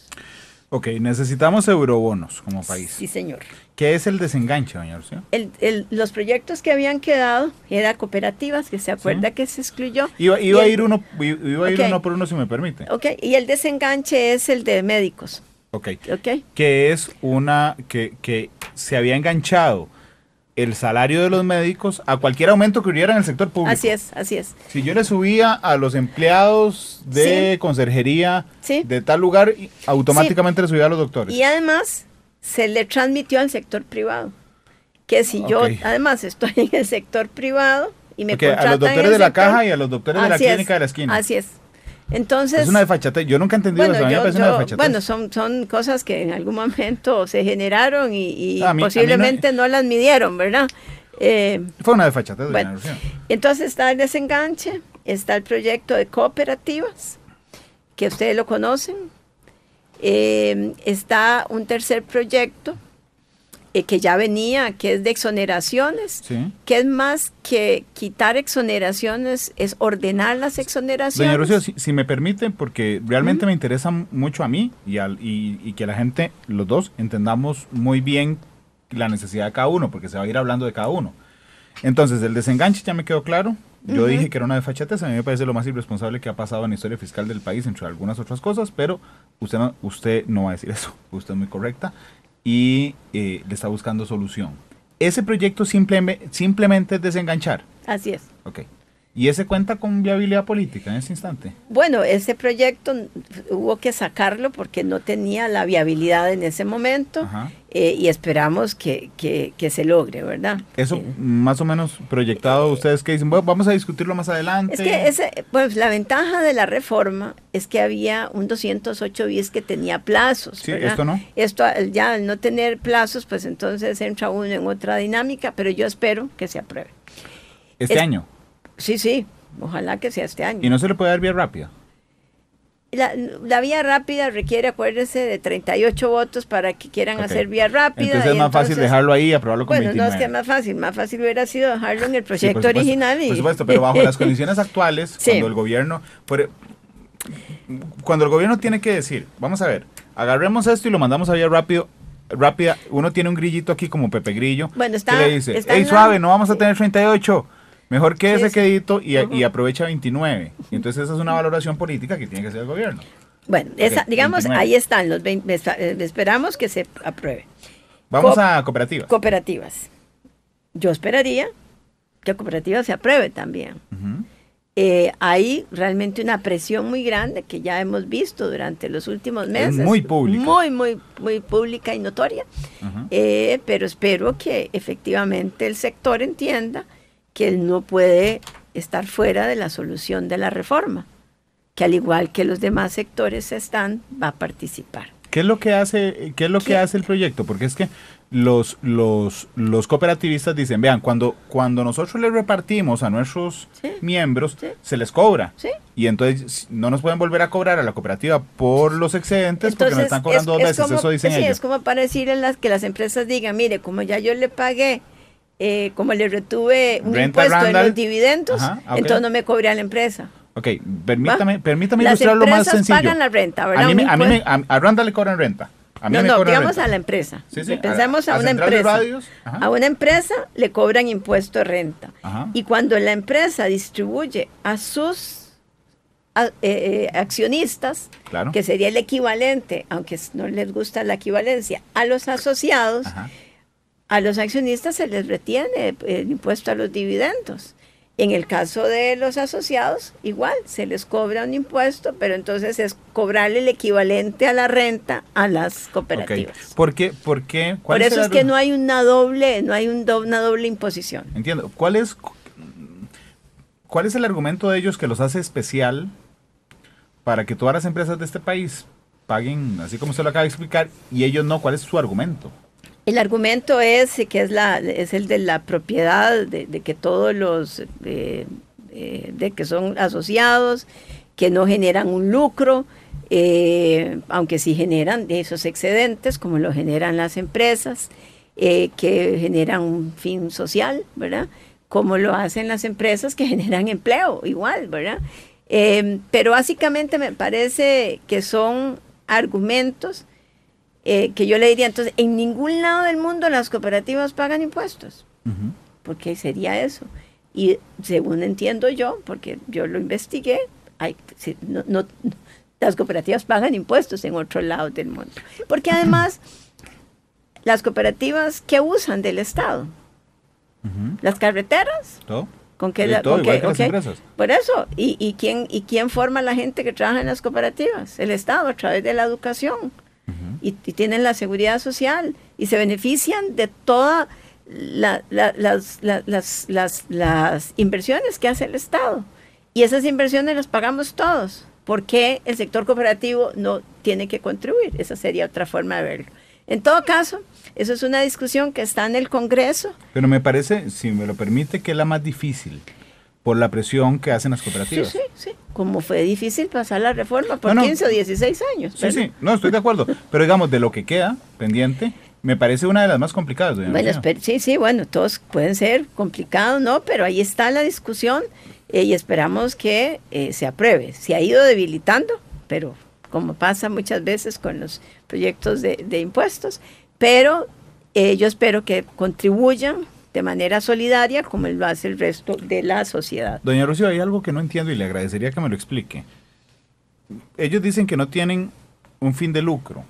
Ok, necesitamos eurobonos como país. Sí, señor. ¿Qué es el desenganche, doña Rocío? Los proyectos que habían quedado eran cooperativas, que se acuerda, ¿sí?, que se excluyó. Iba a ir uno por uno, si me permite. Ok, y el desenganche es el de médicos. Ok. Que es que se había enganchado el salario de los médicos a cualquier aumento que hubiera en el sector público. Así es. Si yo le subía a los empleados de sí, conserjería sí, de tal lugar, automáticamente, sí, le subía a los doctores. Y además se le transmitió al sector privado, que si yo además estoy en el sector privado y me contratan a los doctores de la caja y a los doctores de la clínica de la esquina. Así es. Entonces, es una desfachatez. Yo nunca he entendido eso. Una desfachatez. Bueno, son cosas que en algún momento se generaron y posiblemente no las midieron, ¿verdad? Fue una desfachatez. Bueno, entonces está el desenganche, está el proyecto de cooperativas, que ustedes lo conocen. Está un tercer proyecto que ya venía, que es de exoneraciones, sí, que es más que quitar exoneraciones, es ordenar las exoneraciones. Doña Rocío, si me permite, porque realmente me interesa mucho a mí y que la gente, los dos, entendamos muy bien la necesidad de cada uno, porque se va a ir hablando de cada uno. Entonces, el desenganche ya me quedó claro. Yo dije que era una desfachatez. A mí me parece lo más irresponsable que ha pasado en la historia fiscal del país, entre algunas otras cosas, pero usted no va a decir eso. Usted es muy correcta y le está buscando solución. Ese proyecto simplemente es desenganchar. Así es. Ok. ¿Y ese cuenta con viabilidad política en ese instante? Bueno, ese proyecto hubo que sacarlo porque no tenía la viabilidad en ese momento, y esperamos que se logre, ¿verdad? Eso más o menos proyectado, ustedes que dicen, bueno, vamos a discutirlo más adelante. Es que pues la ventaja de la reforma es que había un 208 bis que tenía plazos, sí, ¿verdad? Esto no. Esto ya al no tener plazos, pues entonces entra uno en otra dinámica, pero yo espero que se apruebe. ¿Este año? Sí, ojalá que sea este año. ¿Y no se le puede dar vía rápida? La vía rápida requiere, acuérdese, de 38 votos para que quieran hacer vía rápida. Entonces es más fácil dejarlo ahí y aprobarlo con 29. Bueno, no es que más fácil hubiera sido dejarlo en el proyecto original. Por supuesto, pero bajo las condiciones actuales, sí, cuando el gobierno tiene que decir, vamos a ver, agarremos esto y lo mandamos a vía rápida, uno tiene un grillito aquí como Pepe Grillo, que le dice, hey, suave, no vamos a tener 38, mejor que ese quedito y aprovecha 29. Y entonces esa es una valoración política que tiene que hacer el gobierno. Bueno, digamos, 29. Ahí están los 20, esperamos que se apruebe. Vamos a cooperativas. Cooperativas. Yo esperaría que cooperativas se apruebe también. Hay realmente una presión muy grande que ya hemos visto durante los últimos meses. Es muy pública. Muy pública y notoria. Pero espero que efectivamente el sector entienda que él no puede estar fuera de la solución de la reforma, que al igual que los demás sectores va a participar. ¿Qué es lo que hace el proyecto? Porque es que los cooperativistas dicen, vean, cuando nosotros les repartimos a nuestros miembros, se les cobra. Sí. Y entonces no nos pueden volver a cobrar a la cooperativa por los excedentes, entonces, porque nos están cobrando dos veces, eso dicen ellos. Es como para decir que las empresas digan, mire, como ya yo le pagué, como le retuve un impuesto en los dividendos, entonces no me cobré a la empresa. Ok, permítame ilustrarlo más sencillo. Las empresas pagan la renta, ¿verdad? A Randall le cobran renta. No, digamos a la empresa. Pensamos a una empresa. A una empresa le cobran impuesto de renta. Ajá. Y cuando la empresa distribuye a sus accionistas, claro, que sería el equivalente, aunque no les gusta la equivalencia, a los asociados, ajá, a los accionistas se les retiene el impuesto a los dividendos. En el caso de los asociados, igual, se les cobra un impuesto, pero entonces es cobrarle el equivalente a la renta a las cooperativas. Okay. ¿Por qué? Por eso es que no hay una doble imposición. Entiendo. ¿Cuál es el argumento de ellos que los hace especial para que todas las empresas de este país paguen, así como usted lo acaba de explicar, y ellos no? ¿Cuál es su argumento? El argumento es que es el de la propiedad, de que todos los de que son asociados, que no generan un lucro, aunque sí generan esos excedentes, como lo generan las empresas, que generan un fin social, ¿verdad? Como lo hacen las empresas que generan empleo, igual, ¿verdad? Pero básicamente me parece que son argumentos que yo le diría, entonces, en ningún lado del mundo las cooperativas pagan impuestos. Uh-huh. Porque sería eso. Y según entiendo yo, porque yo lo investigué, las cooperativas pagan impuestos en otros lados del mundo. Porque además, las cooperativas, ¿qué usan del Estado? Uh-huh. ¿Las carreteras? ¿Todo? ¿Con qué? Todo, igual que las empresas. Por eso. ¿Y quién forma a la gente que trabaja en las cooperativas? El Estado, a través de la educación. Uh-huh. Y tienen la seguridad social y se benefician de todas las inversiones que hace el Estado. Y esas inversiones las pagamos todos. ¿Por qué el sector cooperativo no tiene que contribuir? Esa sería otra forma de verlo. En todo caso, eso es una discusión que está en el Congreso. Pero me parece, si me lo permite, que es la más difícil por la presión que hacen las cooperativas. Sí. Como fue difícil pasar la reforma por 15 o 16 años. Sí, no, estoy de acuerdo. Pero digamos, de lo que queda pendiente, me parece una de las más complicadas. Bueno, bueno, todos pueden ser complicados, ¿no? Pero ahí está la discusión y esperamos que se apruebe. Se ha ido debilitando, pero como pasa muchas veces con los proyectos de impuestos, pero yo espero que contribuyan de manera solidaria como lo hace el resto de la sociedad. Doña Rocío, hay algo que no entiendo y le agradecería que me lo explique. Ellos dicen que no tienen un fin de lucro,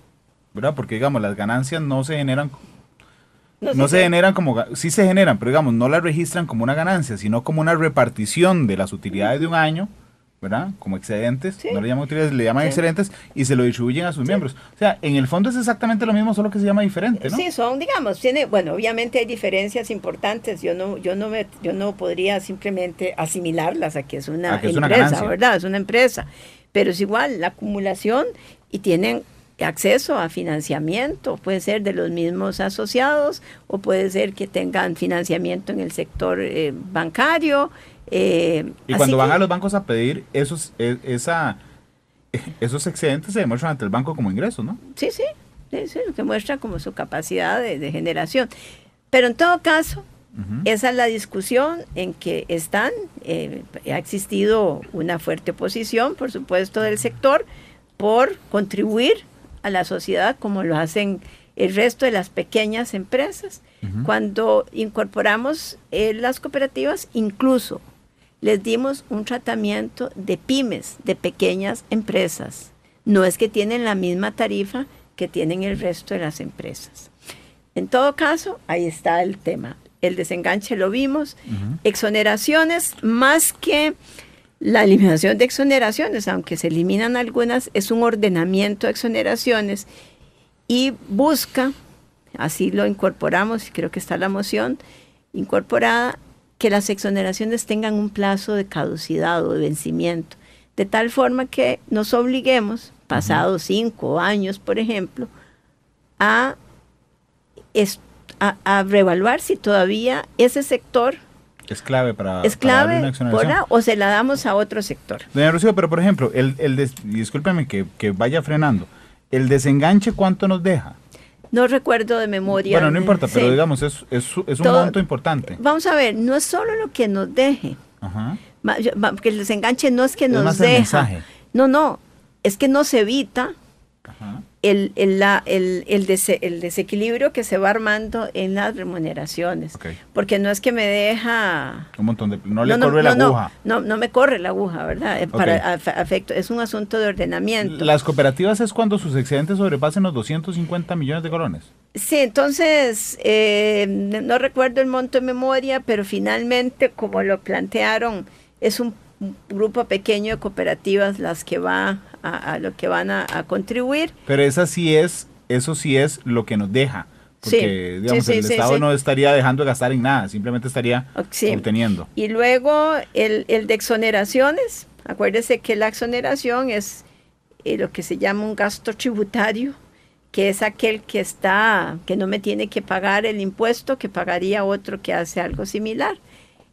¿verdad? Porque, digamos, las ganancias no se generan... No se generan como... Sí se generan, pero, digamos, no las registran como una ganancia, sino como una repartición de las utilidades de un año, ¿verdad? Como excedentes, sí. No le llaman utilidades, le llaman excedentes y se lo distribuyen a sus miembros. O sea, en el fondo es exactamente lo mismo, solo que se llama diferente, ¿no? Sí, bueno, obviamente hay diferencias importantes. Yo no podría simplemente asimilarlas a que es una empresa, ¿verdad? Es una empresa. Pero es igual, la acumulación y tienen acceso a financiamiento, puede ser de los mismos asociados o puede ser que tengan financiamiento en el sector bancario. Y cuando van a los bancos a pedir esos excedentes se demuestran ante el banco como ingresos, ¿no? Sí, lo que muestra como su capacidad de generación. Pero en todo caso, uh-huh, esa es la discusión en que están. Ha existido una fuerte oposición, por supuesto, del sector por contribuir a la sociedad como lo hacen el resto de las pequeñas empresas. Uh-huh. Cuando incorporamos las cooperativas, incluso les dimos un tratamiento de pymes, de pequeñas empresas. No es que tienen la misma tarifa que tienen el resto de las empresas. En todo caso, ahí está el tema. El desenganche lo vimos. Uh-huh. Exoneraciones, más que la eliminación de exoneraciones, aunque se eliminan algunas, es un ordenamiento de exoneraciones y busca, así lo incorporamos, y creo que está la moción incorporada, que las exoneraciones tengan un plazo de caducidad o de vencimiento, de tal forma que nos obliguemos, pasados 5 años, por ejemplo, a a reevaluar si todavía ese sector es clave para es para darle clave, una exoneración. ¿verdad? O se la damos a otro sector. Doña Rocío, pero por ejemplo, discúlpeme que vaya frenando, el desenganche, ¿cuánto nos deja? No recuerdo de memoria. Bueno, no importa, pero Sí. digamos, es un Todo- monto importante. Vamos a ver, no es solo lo que nos deje, Ajá. porque el desenganche no es que Es nos más el deja. mensaje. No, es que nos evita Ajá. el desequilibrio que se va armando en las remuneraciones. Ok. Porque no es que me deja... Un montón de... No le corre la aguja. No me corre la aguja, ¿verdad? Para afecto, es un asunto de ordenamiento. Las cooperativas es cuando sus excedentes sobrepasen los 250 millones de colones. Sí, entonces, no recuerdo el monto de memoria, pero finalmente, como lo plantearon, es un grupo pequeño de cooperativas las que va a lo que van a contribuir. Pero eso sí es lo que nos deja. Porque, Sí, digamos, sí, el sí, Estado sí. no estaría dejando de gastar en nada, simplemente estaría Sí. obteniendo. Y luego el de exoneraciones, acuérdese que la exoneración es lo que se llama un gasto tributario, que es aquel que no me tiene que pagar el impuesto que pagaría otro que hace algo similar.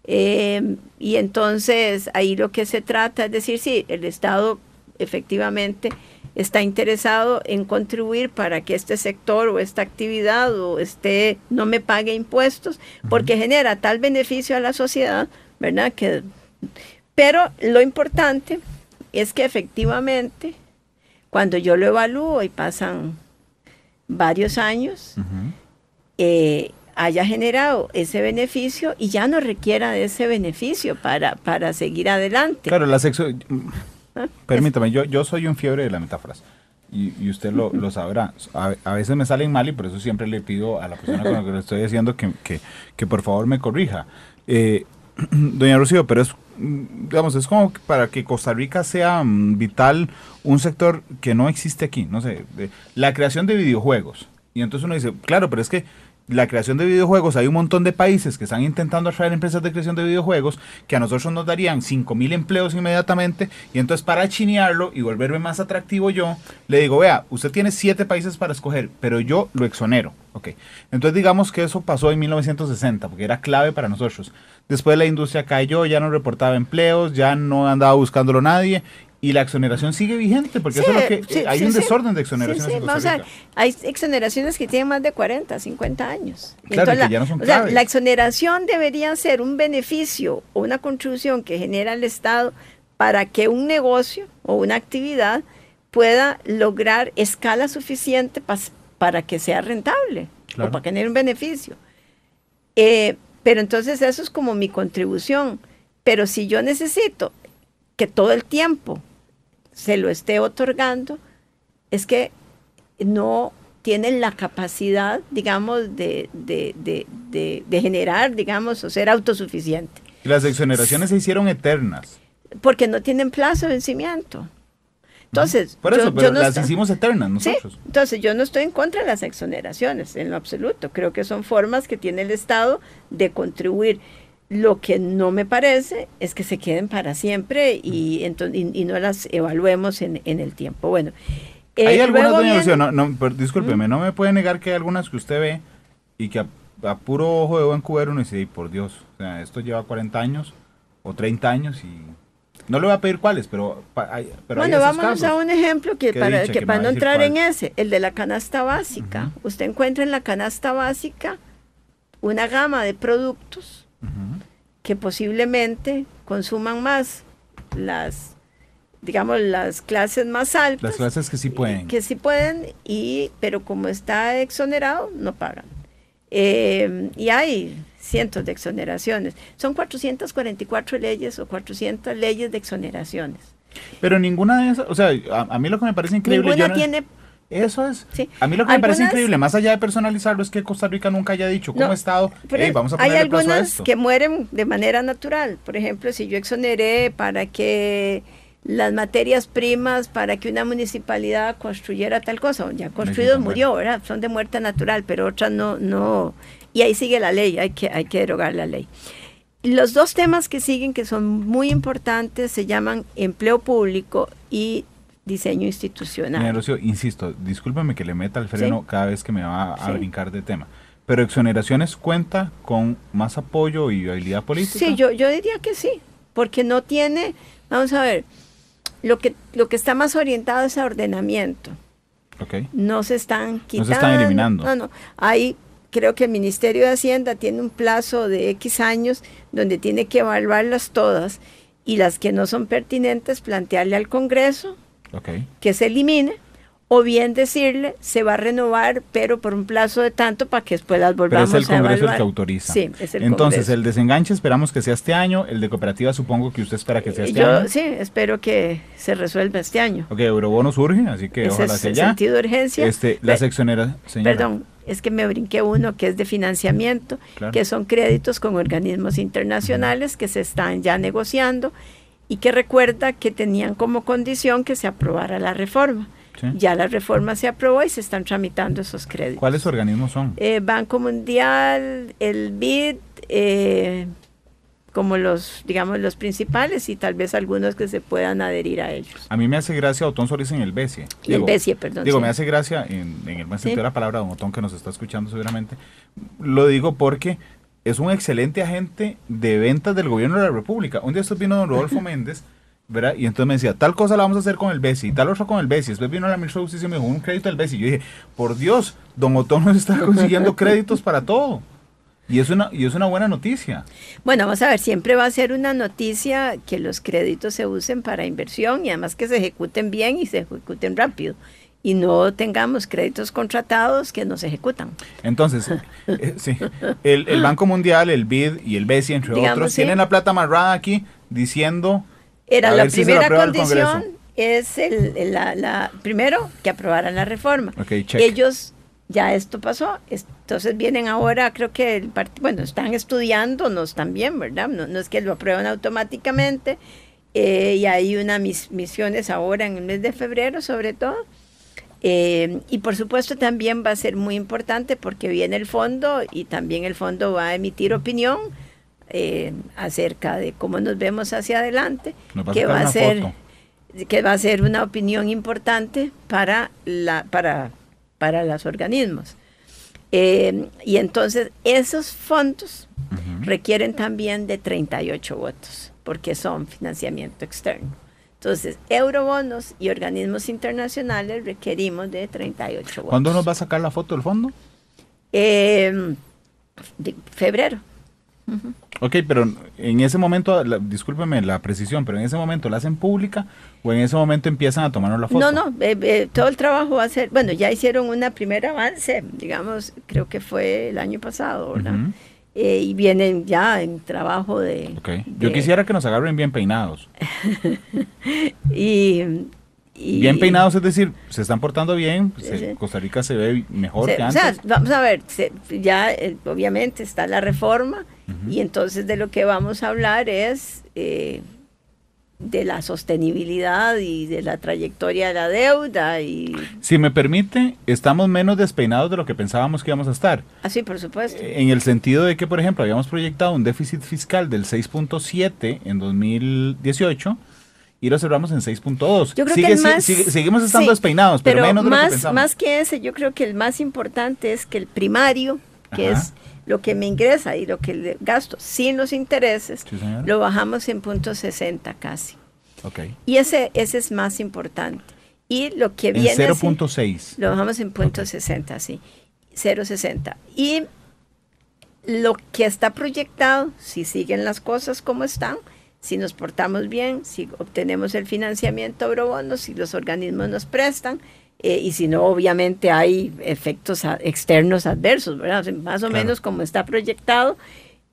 Y entonces ahí lo que se trata es decir, sí, el Estado efectivamente está interesado en contribuir para que este sector o esta actividad no me pague impuestos, porque genera tal beneficio a la sociedad, ¿verdad? Pero lo importante es que efectivamente, cuando yo lo evalúo y pasan varios años, haya generado ese beneficio y ya no requiera de ese beneficio para seguir adelante. Claro, permítame, yo soy un fiebre de las metáforas y usted lo sabrá. A veces me salen mal y por eso siempre le pido a la persona con la que lo estoy haciendo que por favor me corrija. Doña Rocío, pero digamos, es como para que Costa Rica sea vital un sector que no existe aquí, no sé, la creación de videojuegos. Y entonces uno dice, claro, pero es que la creación de videojuegos, hay un montón de países que están intentando atraer empresas de creación de videojuegos que a nosotros nos darían 5,000 empleos inmediatamente, y entonces para chinearlo y volverme más atractivo yo, le digo, vea, usted tiene 7 países para escoger, pero yo lo exonero. Okay. Entonces digamos que eso pasó en 1960, porque era clave para nosotros. Después la industria cayó, ya no reportaba empleos, ya no andaba buscándolo nadie, y la exoneración sigue vigente, porque Sí, eso es lo que sí, hay sí, un sí. desorden de exoneraciones Sí, en vamos Costa a Rica. ver, hay exoneraciones que tienen más de 40, 50 años. Y Claro, entonces que ya no son o sea, claves. la exoneración debería ser un beneficio o una contribución que genera el Estado para que un negocio o una actividad pueda lograr escala suficiente para que sea rentable, Claro. o para tener un beneficio. Pero entonces eso es como mi contribución. Pero si yo necesito que todo el tiempo se lo esté otorgando, es que no tienen la capacidad, digamos, de generar, digamos, o ser autosuficiente, Y las exoneraciones se hicieron eternas. porque no tienen plazo de vencimiento. Entonces, Por eso, pero no las estoy- hicimos eternas Sí, nosotros. entonces yo no estoy en contra de las exoneraciones, en lo absoluto. Creo que son formas que tiene el Estado de contribuir. Lo que no me parece es que se queden para siempre y no las evaluemos en el tiempo. Bueno, Hay algunas, luego doña viene- Rocío, pero discúlpeme, no me puede negar que hay algunas que usted ve y que a puro ojo de buen cubero uno dice, "Ay, por Dios, o sea, esto lleva 40 años o 30 años y no le voy a pedir cuáles, pero hay Bueno, esos vámonos casos. a un ejemplo Qué para dicha que me va a no decir entrar cuál. en ese, el de la canasta básica. Usted encuentra en la canasta básica una gama de productos Ujú. que posiblemente consuman más las, digamos, las clases más altas. Las clases que sí pueden. Que sí pueden, pero como está exonerado, no pagan. Y hay cientos de exoneraciones. Son 444 leyes o 400 leyes de exoneraciones. Pero ninguna de esas, o sea, a mí lo que me parece increíble... Ninguna yo no- tiene... Eso es. Sí. A mí lo que me parece Algunas- increíble, más allá de personalizarlo, es que Costa Rica nunca haya dicho como No, Estado, pero "Hey, vamos a hay ponerle plazo a algunas esto". que mueren de manera natural. Por ejemplo, si yo exoneré para que las materias primas, para que una municipalidad construyera tal cosa, ya construido México, murió, ¿verdad? Son de muerte natural, pero otras no. Y ahí sigue la ley, hay que derogar la ley. Los dos temas que siguen, que son muy importantes, se llaman empleo público y diseño institucional. Doña Rocío, insisto, discúlpeme que le meta el freno Sí. cada vez que me va a Sí. brincar de tema, Pero exoneraciones cuenta con más apoyo y viabilidad política. Sí, yo diría que sí, porque no tiene, vamos a ver, lo que está más orientado es a ordenamiento. Okay. No se están quitando. No se están eliminando. No. Ahí creo que el Ministerio de Hacienda tiene un plazo de X años donde tiene que evaluarlas todas y las que no son pertinentes plantearle al Congreso que se elimine, o bien decirle se va a renovar pero por un plazo de tanto para que después las volvamos a evaluar. Pero es el Congreso el que autoriza. Sí, es el Entonces, Congreso. el desenganche esperamos que sea este año, el de cooperativa supongo que usted espera que sea este año. Sí, espero que se resuelva este año. Ok, Eurobono surge, así que Ese ojalá es sea el ya. sentido de urgencia. Las exoneraciones. Perdón, es que me brinqué uno que es de financiamiento, Claro. que son créditos con organismos internacionales que se están ya negociando y que recuerda que tenían como condición que se aprobara la reforma. Sí. Ya la reforma se aprobó y se están tramitando esos créditos. ¿Cuáles organismos son? Banco Mundial, el BID, como los principales y tal vez algunos que se puedan adherir a ellos. A mí me hace gracia Otón Solís en el BESIE. El BESIE, perdón. Digo, sí. me hace gracia, en el buen sentido de la palabra, don Otón, que nos está escuchando seguramente. Lo digo porque es un excelente agente de ventas del gobierno de la República. Un día esto vino don Rodolfo Méndez, ¿verdad? Y entonces me decía, tal cosa la vamos a hacer con el BESIE, y tal otra con el BESIE. Después vino la ministra de Justicia y me dijo, un crédito del BESIE. Y yo dije, por Dios, don Otón nos está consiguiendo créditos para todo. Y es una buena noticia. Bueno, vamos a ver, siempre va a ser una noticia que los créditos se usen para inversión y además que se ejecuten bien y se ejecuten rápido. Y no tengamos créditos contratados que no se ejecutan. Entonces, sí, el Banco Mundial, el BID y el BESIE, entre otros, tienen la plata amarrada aquí diciendo... Era a la ver si se primera aprueba el condición, Congreso. es primero que aprobaran la reforma. Ok, check. Ellos, ya esto pasó, entonces vienen ahora, creo que están estudiándonos también, ¿verdad? No es que lo aprueban automáticamente, y hay unas misiones ahora en el mes de febrero sobre todo. Y por supuesto también va a ser muy importante porque viene el fondo y también el fondo va a emitir opinión acerca de cómo nos vemos hacia adelante, que va a ser una opinión importante para los organismos. Y entonces esos fondos requieren también de 38 votos porque son financiamiento externo. Entonces, eurobonos y organismos internacionales requerimos de 38 votos. ¿Cuándo nos va a sacar la foto del fondo? De febrero. Ok, pero en ese momento, discúlpeme la precisión, pero en ese momento la hacen pública o en ese momento empiezan a tomarnos la foto. No, todo el trabajo va a ser, bueno, ya hicieron una primer avance, digamos, creo que fue el año pasado, ¿verdad? Y vienen ya en trabajo de... Okay. Yo quisiera que nos agarren bien peinados. Bien peinados, es decir, se están portando bien, Costa Rica se ve mejor que antes. O sea, vamos a ver, ya obviamente está la reforma y entonces de lo que vamos a hablar es de la sostenibilidad y de la trayectoria de la deuda. Si me permite, estamos menos despeinados de lo que pensábamos que íbamos a estar. Sí, por supuesto. En el sentido de que, por ejemplo, habíamos proyectado un déficit fiscal del 6.7 en 2018 y lo cerramos en 6.2. Yo creo que seguimos estando despeinados, pero menos de lo que pensamos. Más que ese, yo creo que el más importante es que el primario, que es lo que me ingresa y lo que gasto sin los intereses, lo bajamos en 0.60 casi. Okay. Y ese es más importante. Y lo que viene... En 0.6. Lo bajamos en 0.60, sí. 0.60. Y lo que está proyectado, si siguen las cosas como están, si nos portamos bien, si obtenemos el financiamiento eurobonos, si los organismos nos prestan, y si no, obviamente hay efectos externos adversos, ¿verdad? Más o menos como está proyectado,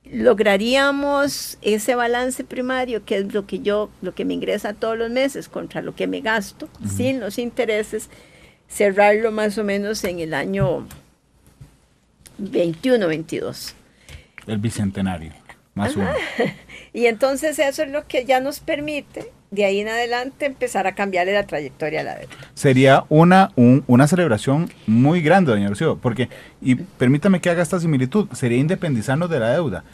lograríamos ese balance primario, que es lo que me ingresa todos los meses contra lo que me gasto, sin los intereses, cerrarlo más o menos en el año 21-22. El bicentenario, más uno. Y entonces eso es lo que ya nos permite, de ahí en adelante, empezar a cambiarle la trayectoria a la deuda. Sería una celebración muy grande, doña Rocío, porque, y permítame que haga esta similitud, sería independizarnos de la deuda.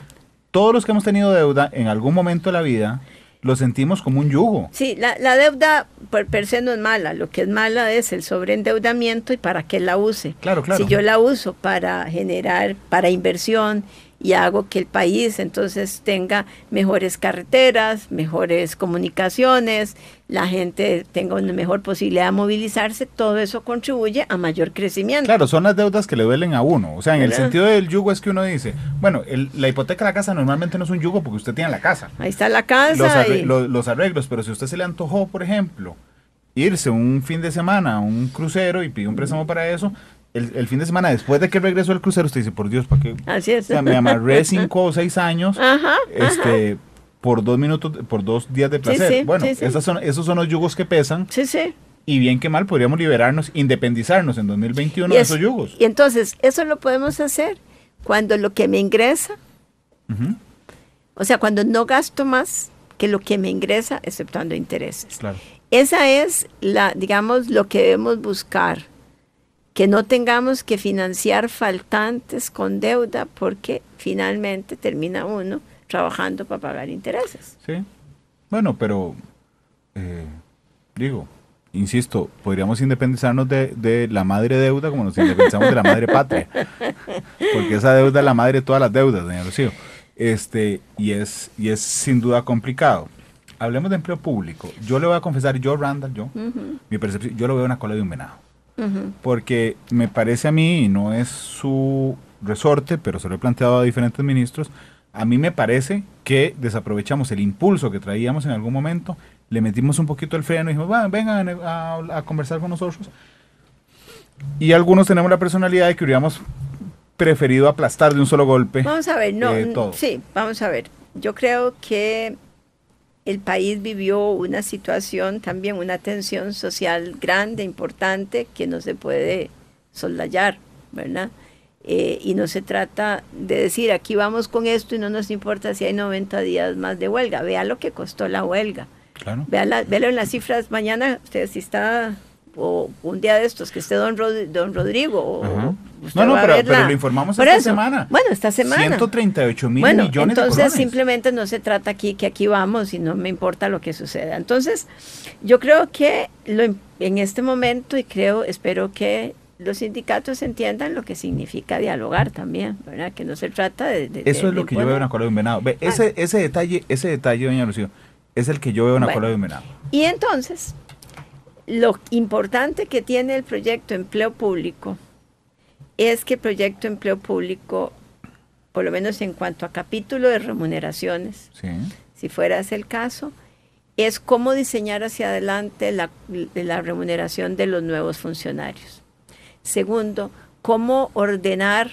Todos los que hemos tenido deuda en algún momento de la vida, lo sentimos como un yugo. Sí, la deuda per se no es mala, lo que es mala es el sobreendeudamiento y para qué la use. Claro. Si yo la uso para generar, para inversión y hago que el país entonces tenga mejores carreteras, mejores comunicaciones, la gente tenga una mejor posibilidad de movilizarse, todo eso contribuye a mayor crecimiento. Claro, son las deudas que le duelen a uno. O sea, en el ¿verdad? sentido del yugo es que uno dice, bueno, la hipoteca de la casa normalmente no es un yugo porque usted tiene la casa. Ahí está la casa. Los arreglos, pero si a usted se le antojó, por ejemplo, irse un fin de semana a un crucero y pide un préstamo para eso, el fin de semana después de que regresó el crucero, usted dice, por Dios, ¿para qué? Así es. O sea, me amarré 5 o 6 años Ajá. por 2 minutos, por 2 días de placer. Sí, bueno, sí. Esos son los yugos que pesan. Sí. Y bien que mal podríamos liberarnos, independizarnos en 2021 de esos yugos. Y entonces, eso lo podemos hacer cuando lo que me ingresa, o sea, cuando no gasto más que lo que me ingresa, exceptuando intereses. Claro. Esa es digamos, lo que debemos buscar, que no tengamos que financiar faltantes con deuda, porque finalmente termina uno trabajando para pagar intereses. Sí. Bueno, pero insisto, podríamos independizarnos de la madre deuda como nos independizamos de la madre patria, porque esa deuda es la madre de todas las deudas, doña Rocío. Y es sin duda complicado. Hablemos de empleo público. Yo le voy a confesar, Randall, mi percepción, yo lo veo una cola de un venado. Porque me parece a mí, y no es su resorte, pero se lo he planteado a diferentes ministros, a mí me parece que desaprovechamos el impulso que traíamos en algún momento, le metimos un poquito el freno y dijimos, vengan a conversar con nosotros. Y algunos tenemos la personalidad de que hubiéramos preferido aplastar de un solo golpe. Vamos a ver, todo. Sí, vamos a ver. Yo creo que el país vivió una situación, también una tensión social grande, importante, que no se puede soslayar, ¿verdad? Y no se trata de decir, aquí vamos con esto y no nos importa si hay 90 días más de huelga. Vea lo que costó la huelga. Claro. Véalo en las cifras mañana, usted si está, o un día de estos, que esté don Rodrigo. Pero lo informamos esta semana. Bueno, esta semana. 138 mil millones de colones. Entonces simplemente no se trata aquí que aquí vamos y no me importa lo que suceda. Entonces, yo creo que en este momento, y espero que los sindicatos entiendan lo que significa dialogar también, ¿verdad? Que no se trata de eso es lo que yo veo en la cola de un venado. Ese detalle, doña Rocío, es el que yo veo en la cola de un venado. Y entonces, lo importante que tiene el proyecto de empleo público es que el proyecto de empleo público, por lo menos en cuanto a capítulo de remuneraciones, si fuera ese el caso, es cómo diseñar hacia adelante la remuneración de los nuevos funcionarios. Segundo, cómo ordenar,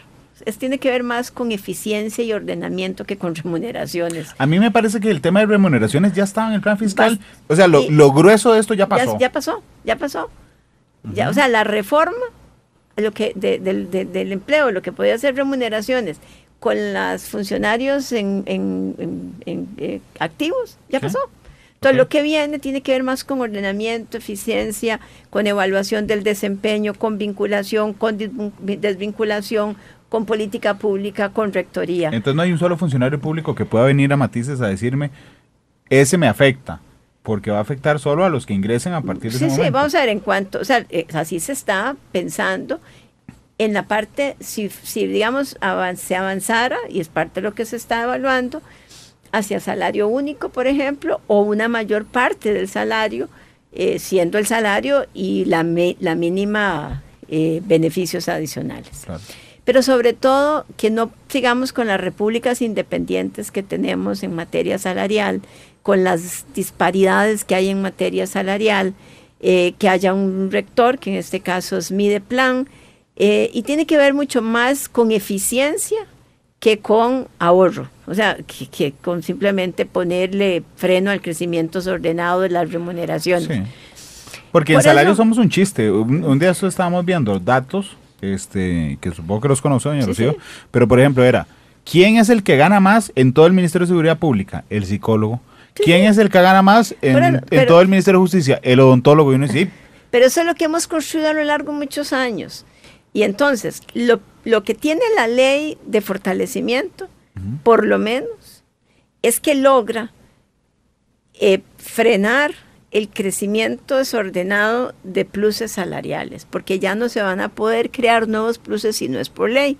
tiene que ver más con eficiencia y ordenamiento que con remuneraciones. A mí me parece que el tema de remuneraciones ya estaba en el plan fiscal. O sea, lo grueso de esto ya pasó. Ya pasó. O sea, la reforma del empleo, lo que podía ser remuneraciones con los funcionarios activos, ya pasó. Entonces, lo que viene tiene que ver más con ordenamiento, eficiencia, con evaluación del desempeño, con vinculación, con desvinculación, con política pública, con rectoría. Entonces no hay un solo funcionario público que pueda venir a Matices a decirme, ese me afecta, porque va a afectar solo a los que ingresen a partir de ese momento. Sí, vamos a ver en cuanto, o sea, así se está pensando en la parte, si digamos se avanzara, y es parte de lo que se está evaluando, hacia salario único, por ejemplo, o una mayor parte del salario, siendo el salario y la mínima beneficios adicionales. Claro. Pero sobre todo que no sigamos con las repúblicas independientes que tenemos en materia salarial, con las disparidades que hay en materia salarial, que haya un rector, que en este caso es Mideplan, y tiene que ver mucho más con eficiencia que con ahorro, o sea, que con simplemente ponerle freno al crecimiento desordenado de las remuneraciones. Sí. Porque en salario somos un chiste. Un día estábamos viendo datos, que supongo que los conoce, doña Rocío, sí. Pero por ejemplo ¿quién es el que gana más en todo el Ministerio de Seguridad Pública? El psicólogo. Sí. ¿Quién es el que gana más en todo el Ministerio de Justicia? El odontólogo. Y uno dice, sí. Pero eso es lo que hemos construido a lo largo de muchos años. Y entonces, lo que tiene la ley de fortalecimiento, por lo menos, es que logra frenar el crecimiento desordenado de pluses salariales, porque ya no se van a poder crear nuevos pluses si no es por ley.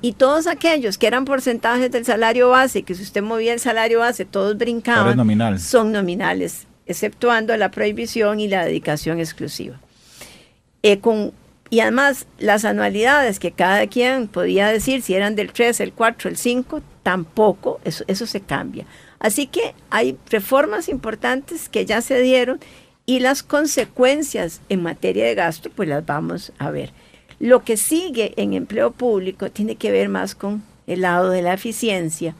Y todos aquellos que eran porcentajes del salario base, que si usted movía el salario base, todos brincaban, son nominales, exceptuando la prohibición y la dedicación exclusiva. Y además, las anualidades que cada quien podía decir, si eran del 3, el 4, el 5, tampoco, eso se cambia. Así que hay reformas importantes que ya se dieron y las consecuencias en materia de gasto, pues las vamos a ver. Lo que sigue en empleo público tiene que ver más con el lado de la eficiencia,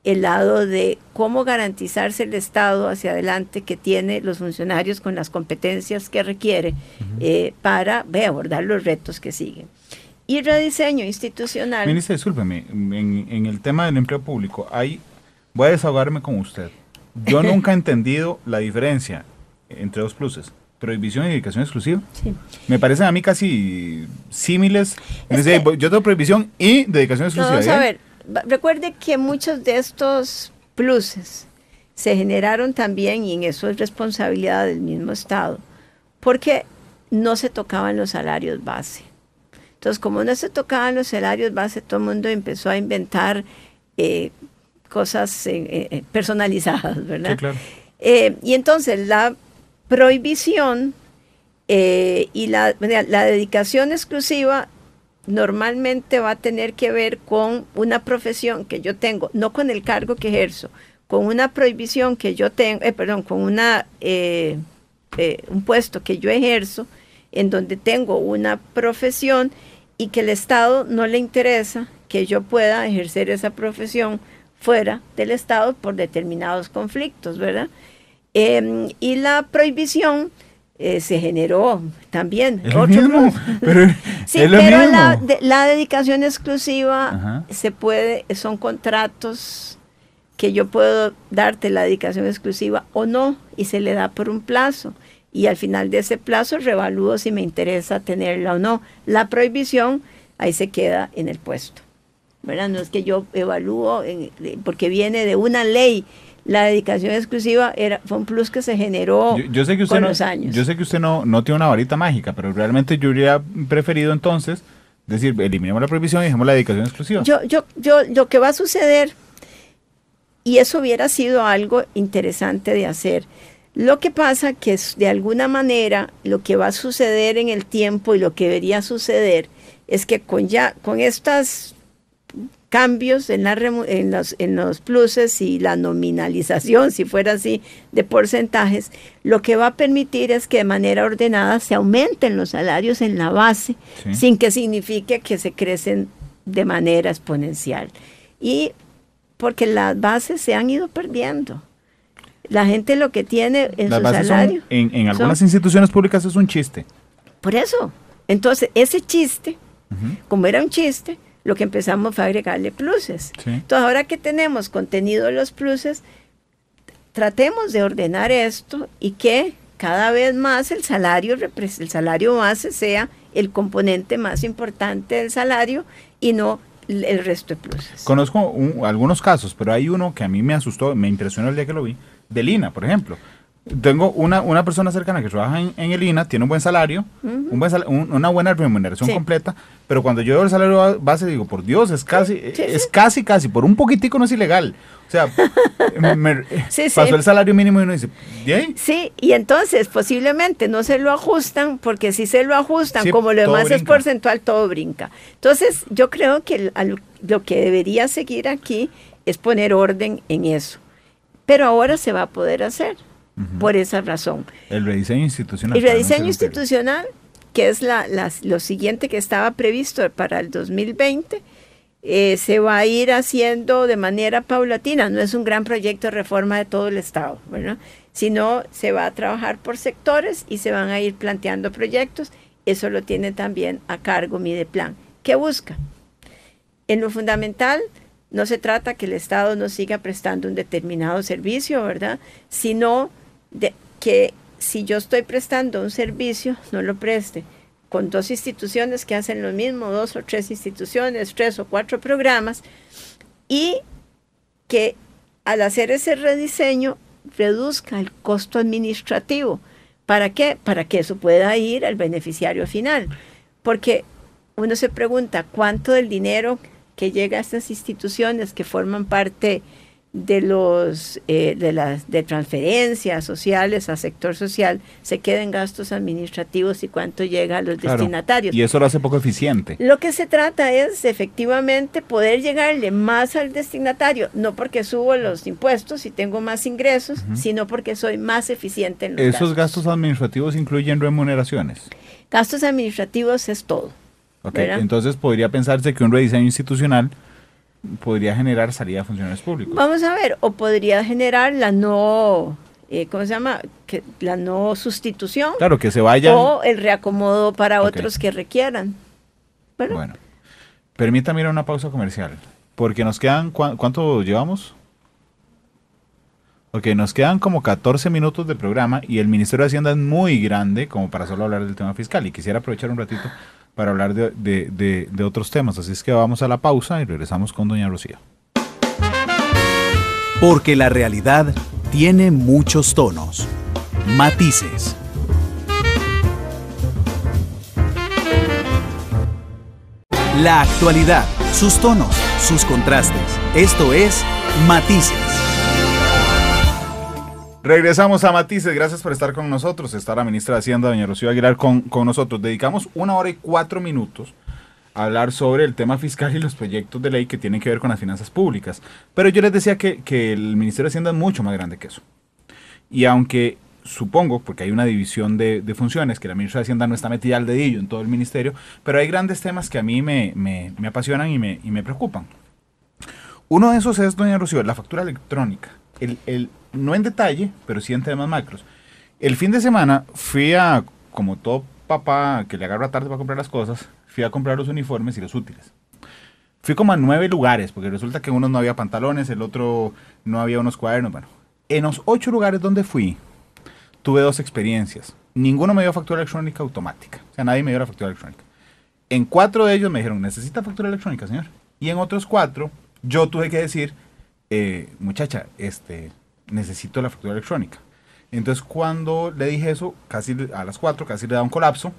el lado de cómo garantizarse el Estado hacia adelante que tiene los funcionarios con las competencias que requiere para abordar los retos que siguen. Y rediseño institucional. Ministra, discúlpeme, en el tema del empleo público, voy a desahogarme con usted. Yo nunca he entendido la diferencia entre dos pluses, prohibición y dedicación exclusiva. Sí. Me parecen a mí casi símiles. Yo tengo prohibición y dedicación exclusiva. Vamos a ver, recuerde que muchos de estos pluses se generaron también, y en eso es responsabilidad del mismo Estado, porque no se tocaban los salarios base. Entonces, como no se tocaban los salarios base, todo el mundo empezó a inventar cosas personalizadas, ¿verdad? Sí, claro. Y entonces la prohibición y la dedicación exclusiva normalmente va a tener que ver con una profesión que yo tengo, no con el cargo que ejerzo, con una prohibición que yo tengo, con un puesto que yo ejerzo, en donde tengo una profesión y que el Estado no le interesa que yo pueda ejercer esa profesión fuera del Estado por determinados conflictos, ¿verdad? Y la prohibición se generó también. Es lo mismo, pero sí, es lo pero mismo. La dedicación exclusiva son contratos que yo puedo darte la dedicación exclusiva o no, y se le da por un plazo. Y al final de ese plazo revalúo si me interesa tenerla o no. La prohibición ahí se queda en el puesto, ¿verdad? No es que yo evalúo, porque viene de una ley. La dedicación exclusiva fue un plus que se generó yo sé que usted con no, los años. Yo sé que usted no tiene una varita mágica, pero realmente yo hubiera preferido entonces decir, eliminemos la prohibición y dejemos la dedicación exclusiva. Lo que va a suceder, y eso hubiera sido algo interesante de hacer, lo que pasa que de alguna manera lo que va a suceder en el tiempo y lo que debería suceder es que con estos cambios en los pluses y la nominalización, si fuera así, de porcentajes, lo que va a permitir es que de manera ordenada se aumenten los salarios en la base, sin que signifique que se crecen de manera exponencial. Y porque las bases se han ido perdiendo. La gente lo que tiene en su salario... En algunas instituciones públicas es un chiste. Por eso. Entonces, ese chiste, como era un chiste, lo que empezamos fue a agregarle pluses. Sí. Entonces, ahora que tenemos contenido de los pluses, tratemos de ordenar esto y que cada vez más el salario base sea el componente más importante del salario y no el resto de pluses. Conozco algunos casos, pero hay uno que a mí me asustó, me impresionó el día que lo vi, del INA, por ejemplo. Tengo una persona cercana que trabaja en el INA, tiene un buen salario, una buena remuneración completa, pero cuando yo veo el salario base digo, por Dios, es casi, por un poquitico no es ilegal. O sea, pasó el salario mínimo y uno dice, ¿yay? Sí, y entonces posiblemente no se lo ajustan, porque si se lo ajustan, como lo demás es porcentual, todo brinca. Entonces, yo creo que lo que debería seguir aquí es poner orden en eso. Pero ahora se va a poder hacer. Por esa razón. El rediseño institucional. El rediseño institucional, que es lo siguiente que estaba previsto para el 2020, se va a ir haciendo de manera paulatina. No es un gran proyecto de reforma de todo el Estado, ¿verdad? Sino se va a trabajar por sectores y se van a ir planteando proyectos. Eso lo tiene también a cargo Mideplan. ¿Qué busca? En lo fundamental, no se trata que el Estado no siga prestando un determinado servicio, ¿verdad? Sino de que si yo estoy prestando un servicio, no lo preste con dos instituciones que hacen lo mismo, 2 o 3 instituciones, 3 o 4 programas, y que al hacer ese rediseño reduzca el costo administrativo. ¿Para qué? Para que eso pueda ir al beneficiario final. Porque uno se pregunta cuánto del dinero que llega a estas instituciones que forman parte de de transferencias sociales a sector social se queda en gastos administrativos y cuánto llega a los destinatarios. Y eso lo hace poco eficiente. Lo que se trata es efectivamente poder llegarle más al destinatario, no porque subo los impuestos y tengo más ingresos, sino porque soy más eficiente en los ¿Esos gastos administrativos incluyen remuneraciones? Gastos administrativos es todo. Ok, entonces podría pensarse que un rediseño institucional podría generar salida a funcionarios públicos. Vamos a ver, o podría generar la no, ¿cómo se llama? La no sustitución. Claro, que se vayan. O el reacomodo para otros que requieran. Bueno, permítame ir a una pausa comercial, porque nos quedan, ¿cuánto llevamos? Ok, nos quedan como 14 minutos de programa y el Ministerio de Hacienda es muy grande como para solo hablar del tema fiscal y quisiera aprovechar un ratito para hablar de otros temas. Así es que vamos a la pausa y regresamos con doña Rocío. Porque la realidad tiene muchos tonos, matices. La actualidad, sus tonos, sus contrastes. Esto es Matices. Regresamos a Matices, gracias por estar con nosotros. Está la ministra de Hacienda, doña Rocío Aguilar, con nosotros. Dedicamos 1 hora y 4 minutos a hablar sobre el tema fiscal y los proyectos de ley que tienen que ver con las finanzas públicas. Pero yo les decía que el Ministerio de Hacienda es mucho más grande que eso. Y aunque supongo, porque hay una división de funciones, que la ministra de Hacienda no está metida al dedillo en todo el ministerio, pero hay grandes temas que a mí me apasionan y me preocupan. Uno de esos es, doña Rocío, la factura electrónica. No en detalle, pero sí en temas macros. El fin de semana fui como todo papá que le agarra tarde para comprar las cosas, fui a comprar los uniformes y los útiles. Fui como a 9 lugares, porque resulta que en unos no había pantalones, el otro no había unos cuadernos. Bueno, en los 8 lugares donde fui, tuve 2 experiencias. Ninguno me dio factura electrónica automática. O sea, nadie me dio la factura electrónica. En 4 de ellos me dijeron, ¿necesita factura electrónica, señor? Y en otros 4, yo tuve que decir, muchacha, necesito la factura electrónica. Entonces cuando le dije eso, casi a las 4, casi le da un colapso.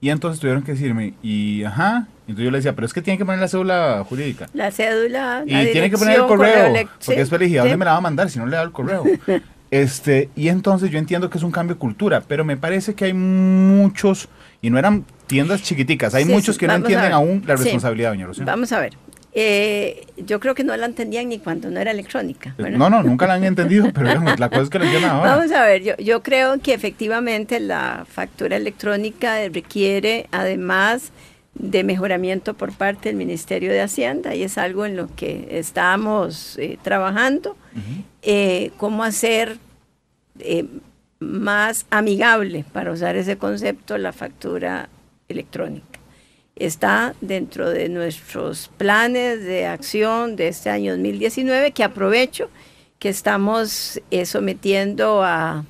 Y entonces tuvieron que decirme, entonces yo le decía, pero es que tiene que poner la cédula jurídica. La cédula, y tiene que poner el correo, porque después le dije, ¿a dónde me la va a mandar si no le da el correo? Y entonces yo entiendo que es un cambio de cultura, pero me parece que hay muchos, y no eran tiendas chiquiticas, hay muchos que no entienden aún la responsabilidad, doña Rocío. Vamos a ver. Yo creo que no la entendían ni cuando no era electrónica. No, nunca la han entendido, pero digamos, la cosa es que la entiendan ahora. Vamos a ver, yo creo que efectivamente la factura electrónica requiere, además de mejoramiento por parte del Ministerio de Hacienda, y es algo en lo que estamos trabajando, cómo hacer más amigable, para usar ese concepto, la factura electrónica. Está dentro de nuestros planes de acción de este año 2019, que aprovecho que estamos sometiendo a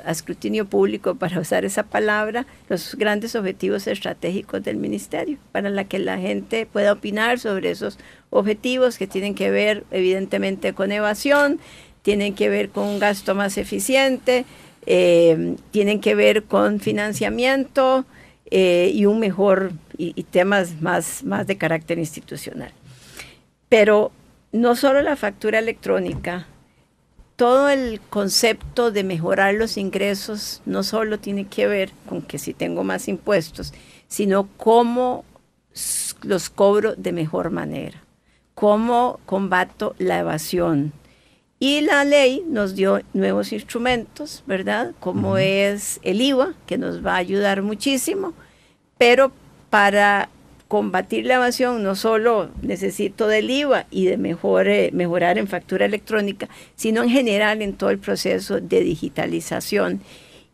escrutinio público, para usar esa palabra, los grandes objetivos estratégicos del ministerio, para la que la gente pueda opinar sobre esos objetivos que tienen que ver evidentemente con evasión, tienen que ver con un gasto más eficiente, tienen que ver con financiamiento, y un mejor, y temas más de carácter institucional. Pero no solo la factura electrónica, todo el concepto de mejorar los ingresos no solo tiene que ver con que si tengo más impuestos, sino cómo los cobro de mejor manera, cómo combato la evasión. Y la ley nos dio nuevos instrumentos, ¿verdad? Como es el IVA, que nos va a ayudar muchísimo, pero para combatir la evasión no solo necesito del IVA y de mejorar en factura electrónica, sino en general en todo el proceso de digitalización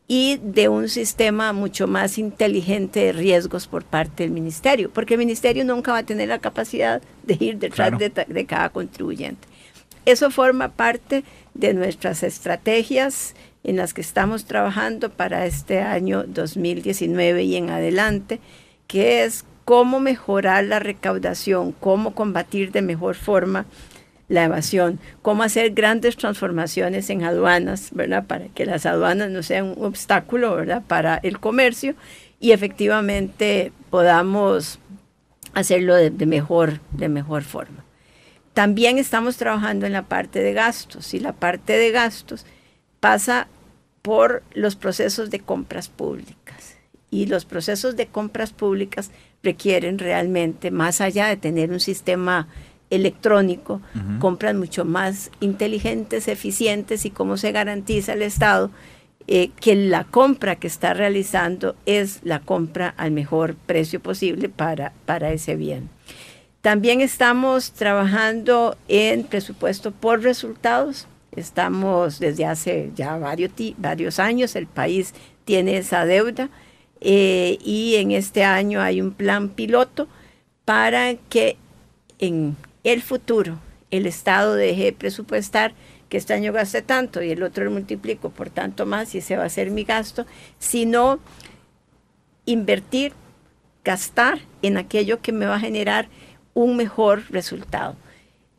y de un sistema mucho más inteligente de riesgos por parte del ministerio, porque el ministerio nunca va a tener la capacidad de ir detrás de cada contribuyente. Eso forma parte de nuestras estrategias en las que estamos trabajando para este año 2019 y en adelante, que es cómo mejorar la recaudación, cómo combatir de mejor forma la evasión, cómo hacer grandes transformaciones en aduanas, ¿verdad? Para que las aduanas no sean un obstáculo, ¿verdad? Para el comercio y efectivamente podamos hacerlo de mejor forma. También estamos trabajando en la parte de gastos y la parte de gastos pasa por los procesos de compras públicas. Y los procesos de compras públicas requieren realmente, más allá de tener un sistema electrónico, compras mucho más inteligentes, eficientes y cómo se garantiza el Estado que la compra que está realizando es la compra al mejor precio posible para ese bien. También estamos trabajando en presupuesto por resultados. Estamos desde hace ya varios años, el país tiene esa deuda y en este año hay un plan piloto para que en el futuro el Estado deje de presupuestar que este año gaste tanto y el otro lo multiplico por tanto más y ese va a ser mi gasto, sino invertir, gastar en aquello que me va a generar un mejor resultado.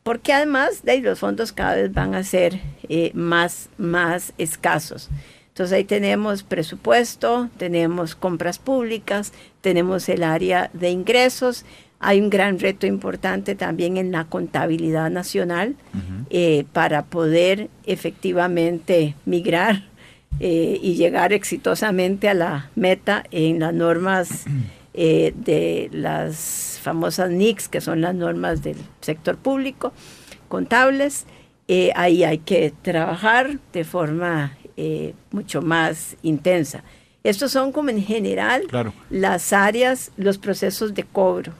Porque además los fondos cada vez van a ser más escasos. Entonces ahí tenemos presupuesto, tenemos compras públicas, tenemos el área de ingresos. Hay un gran reto importante también en la contabilidad nacional para poder efectivamente migrar y llegar exitosamente a la meta en las normas de las famosas NICs, que son las normas del sector público, contables. Ahí hay que trabajar de forma mucho más intensa. Estos son como en general las áreas, los procesos de cobro.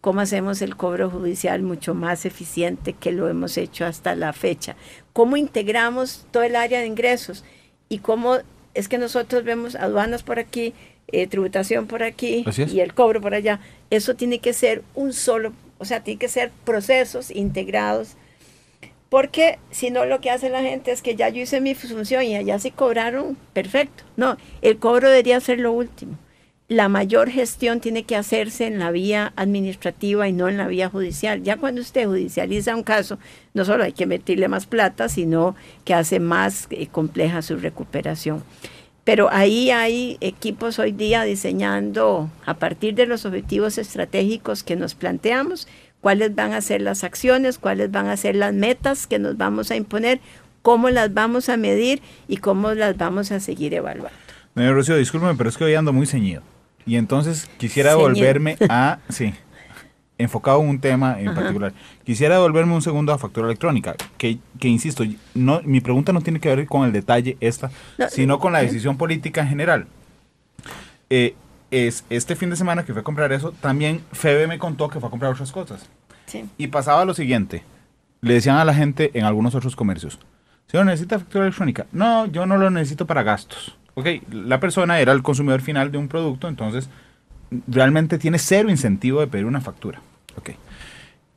Cómo hacemos el cobro judicial mucho más eficiente que lo hemos hecho hasta la fecha. Cómo integramos todo el área de ingresos y cómo es que nosotros vemos aduanas por aquí, tributación por aquí y el cobro por allá. Eso tiene que ser un solo, o sea, tiene que ser procesos integrados, porque si no lo que hace la gente es que ya yo hice mi función y allá sí cobraron, perfecto. No, el cobro debería ser lo último. La mayor gestión tiene que hacerse en la vía administrativa y no en la vía judicial. Ya cuando usted judicializa un caso, no solo hay que meterle más plata, sino que hace más compleja su recuperación. Pero ahí hay equipos hoy día diseñando a partir de los objetivos estratégicos que nos planteamos, cuáles van a ser las acciones, cuáles van a ser las metas que nos vamos a imponer, cómo las vamos a medir y cómo las vamos a seguir evaluando. Doña Rocío, discúlpeme, pero es que hoy ando muy ceñido. Y entonces quisiera volverme a, enfocado en un tema en particular, quisiera devolverme un segundo a factura electrónica, que insisto, no, mi pregunta no tiene que ver con el detalle sino con la decisión política en general. Este fin de semana que fui a comprar eso, también Febe me contó que fue a comprar otras cosas. Sí. Y pasaba lo siguiente, le decían a la gente en algunos otros comercios, ¿señor, necesita factura electrónica? No, yo no lo necesito para gastos. Ok, la persona era el consumidor final de un producto, entonces realmente tiene cero incentivo de pedir una factura. Ok.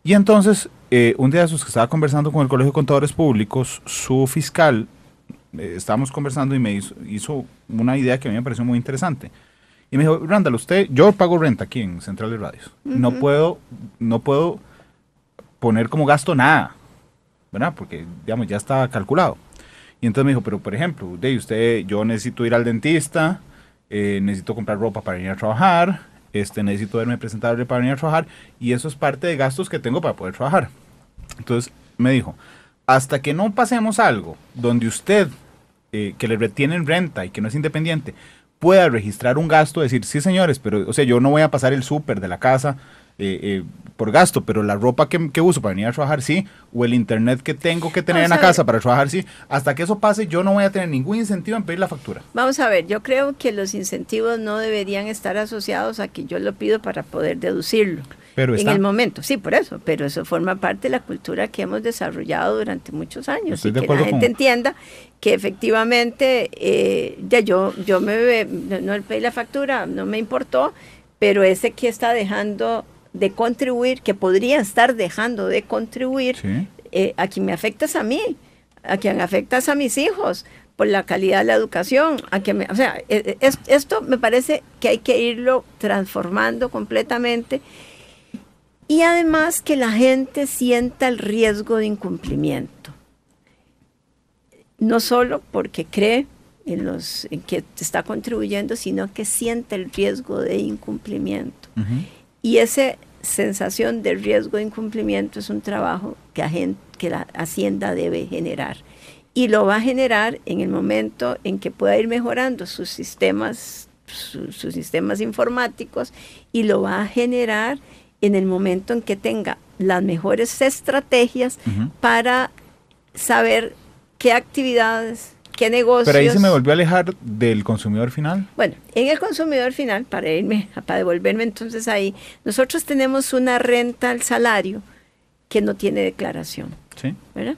Y entonces, un día de esos que estaba conversando con el Colegio de Contadores Públicos, su fiscal, estábamos conversando y me hizo una idea que a mí me pareció muy interesante. Y me dijo, Randall, yo pago renta aquí en Central de Radios. No puedo poner como gasto nada, ¿verdad? Porque, digamos, ya está calculado. Y entonces me dijo, pero por ejemplo, yo necesito ir al dentista, necesito comprar ropa para ir a trabajar, necesito verme presentable para venir a trabajar, y eso es parte de gastos que tengo para poder trabajar. Entonces me dijo, hasta que no pasemos algo donde usted, que le retienen renta y que no es independiente, pueda registrar un gasto, decir, sí señores, pero o sea, yo no voy a pasar el súper de la casa por gasto, pero la ropa que uso para venir a trabajar sí, o el internet que tengo que tener en la casa para trabajar sí, hasta que eso pase yo no voy a tener ningún incentivo en pedir la factura. Vamos a ver, yo creo que los incentivos no deberían estar asociados a que yo lo pido para poder deducirlo. Pero en el momento, sí, por eso, pero eso forma parte de la cultura que hemos desarrollado durante muchos años. Y que la gente entienda que efectivamente yo no le pedí la factura, no me importó, pero ese que está dejando de contribuir, que podría estar dejando de contribuir, ¿sí? A quien me afecta es a mí, a quien afecta es a mis hijos, por la calidad de la educación, esto me parece que hay que irlo transformando completamente. y además que la gente sienta el riesgo de incumplimiento. No solo porque cree en que está contribuyendo, sino que siente el riesgo de incumplimiento. Y esa sensación de riesgo de incumplimiento es un trabajo que la Hacienda debe generar. Y lo va a generar en el momento en que pueda ir mejorando sus sistemas informáticos, y lo va a generar en el momento en que tenga las mejores estrategias para saber qué actividades, qué negocios. Pero ahí se me volvió a alejar del consumidor final. Bueno, en el consumidor final, para devolverme entonces ahí, nosotros tenemos una renta al salario que no tiene declaración. Sí. ¿Verdad?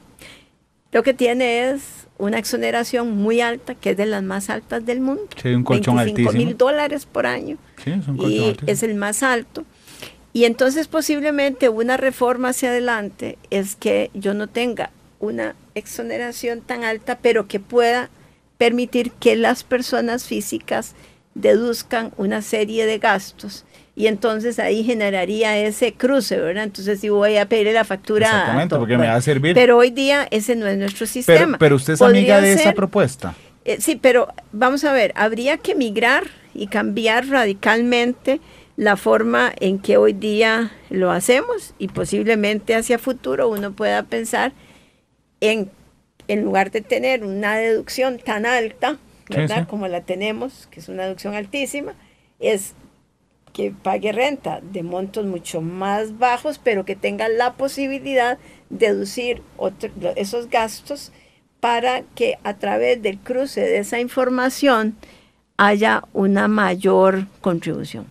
Lo que tiene es una exoneración muy alta, que es de las más altas del mundo. Sí, un colchón altísimo. $25,000 por año. Sí, es un colchón y altísimo. es el más alto. Y entonces posiblemente una reforma hacia adelante es que yo no tenga una exoneración tan alta, pero que pueda permitir que las personas físicas deduzcan una serie de gastos, y entonces ahí generaría ese cruce, ¿verdad? Entonces si voy a pedirle la factura. Exactamente, porque me va a servir. Pero hoy día ese no es nuestro sistema. Pero usted es amiga de esa propuesta. Sí, pero vamos a ver, habría que migrar y cambiar radicalmente la forma en que hoy día lo hacemos, y posiblemente hacia futuro uno pueda pensar en lugar de tener una deducción tan alta, ¿verdad? Sí. Como la tenemos, que es una deducción altísima, es que pague renta de montos mucho más bajos, pero que tenga la posibilidad de deducir esos gastos, para que a través del cruce de esa información haya una mayor contribución.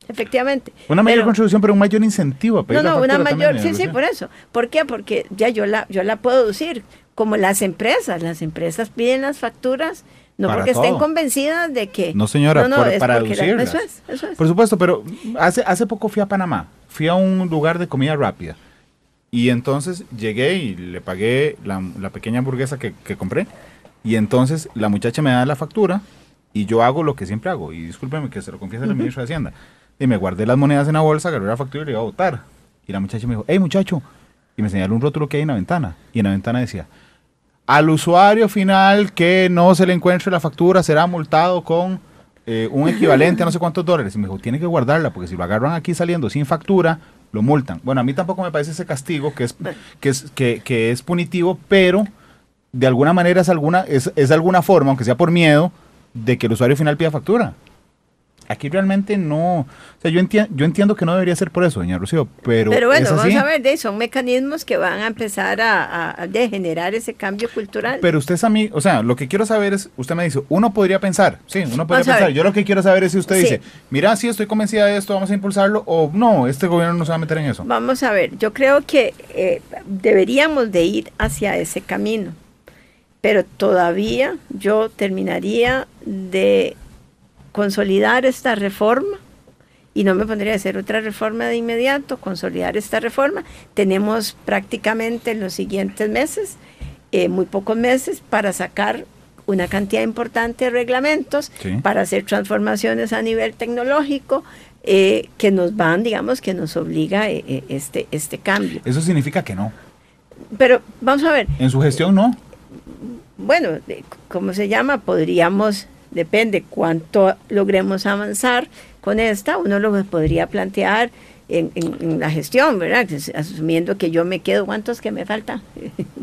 Efectivamente. Una mayor contribución, pero un mayor incentivo a pedir la factura una mayor, también, sí, por eso. ¿Por qué? Porque ya yo la puedo deducir, como las empresas piden las facturas, no para porque todo. Estén convencidas de que... No, señora, para deducirlas. Eso es. Por supuesto, pero hace poco fui a Panamá, fui a un lugar de comida rápida, y entonces llegué y le pagué la pequeña hamburguesa que compré, y entonces la muchacha me da la factura, y yo hago lo que siempre hago, y discúlpeme que se lo confiese al ministro de Hacienda, y me guardé las monedas en la bolsa, agarré la factura y le iba a botar, y la muchacha me dijo, hey muchacho, y me señaló un rótulo que hay en la ventana, y en la ventana decía, al usuario final que no se le encuentre la factura será multado con un equivalente a no sé cuántos dólares. Y me dijo, tiene que guardarla, porque si lo agarran aquí saliendo sin factura, lo multan. Bueno, a mí tampoco me parece ese castigo que es punitivo, pero de alguna manera es de alguna forma, aunque sea por miedo, de que el usuario final pida factura. Aquí realmente no, o sea, yo entiendo que no debería ser por eso, doña Rocío, pero bueno, es así. vamos a ver, son mecanismos que van a empezar a generar ese cambio cultural. Pero usted es amigo, o sea, lo que quiero saber es, usted me dice, uno podría pensar, yo lo que quiero saber es si usted dice, mira, sí, estoy convencida de esto, vamos a impulsarlo, o no, este gobierno no se va a meter en eso. Vamos a ver, yo creo que deberíamos de ir hacia ese camino, pero todavía yo terminaría de consolidar esta reforma, y no me pondría a hacer otra reforma de inmediato, consolidar esta reforma. Tenemos prácticamente en los siguientes meses, muy pocos meses, para sacar una cantidad importante de reglamentos, para hacer transformaciones a nivel tecnológico, que nos van, digamos, que nos obliga este cambio. Eso significa que no. Pero vamos a ver. En su gestión no. Bueno, ¿cómo se llama? Podríamos... Depende cuánto logremos avanzar con esta, uno lo podría plantear en la gestión, ¿verdad? Asumiendo que yo me quedo, ¿cuántos que me falta?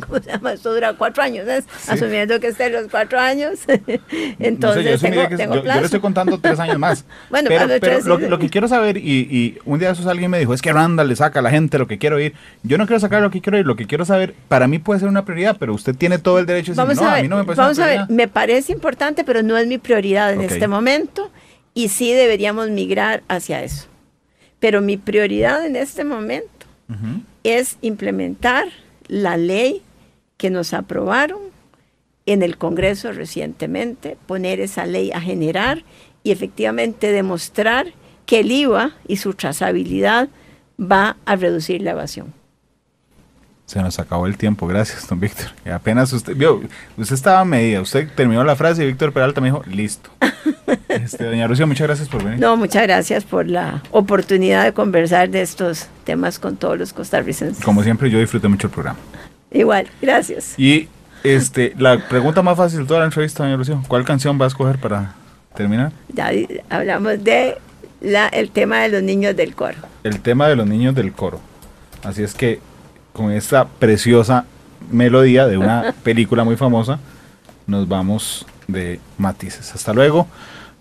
¿Cómo se llama? Esto dura 4 años, ¿sabes? Sí. Asumiendo que estén los 4 años, entonces no sé, tengo plazo. Yo le estoy contando 3 años más. Bueno, pero lo que quiero saber, y un día de esos alguien me dijo, es que Randall le saca a la gente lo que quiero oír. Yo no quiero sacar lo que quiero oír, lo que quiero saber, para mí puede ser una prioridad, pero usted tiene todo el derecho de decir, a mí no me parece una prioridad. Vamos a ver, me parece importante, pero no es mi prioridad en este momento, y sí deberíamos migrar hacia eso. Pero mi prioridad en este momento es implementar la ley que nos aprobaron en el Congreso recientemente, poner esa ley a generar y efectivamente demostrar que el IVA y su trazabilidad va a reducir la evasión. Se nos acabó el tiempo, gracias, don Víctor. Y apenas usted estaba a medida, usted terminó la frase y Víctor Peralta me dijo, listo. Doña Rocío, muchas gracias por venir. No, muchas gracias por la oportunidad de conversar de estos temas con todos los costarricenses. Como siempre, yo disfruté mucho el programa. Igual, gracias. Y la pregunta más fácil de toda la entrevista, doña Rocío, ¿cuál canción va a escoger para terminar? Ya hablamos de el tema de los niños del coro. El tema de los niños del coro. Así es que con esta preciosa melodía de una película muy famosa, nos vamos de Matices. Hasta luego,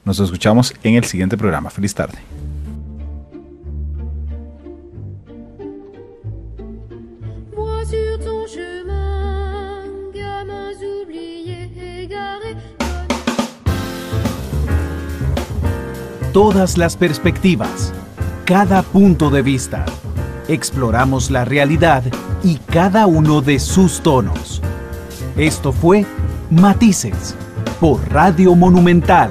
nos escuchamos en el siguiente programa. Feliz tarde. Todas las perspectivas, cada punto de vista. Exploramos la realidad y cada uno de sus tonos. Esto fue Matices por Radio Monumental.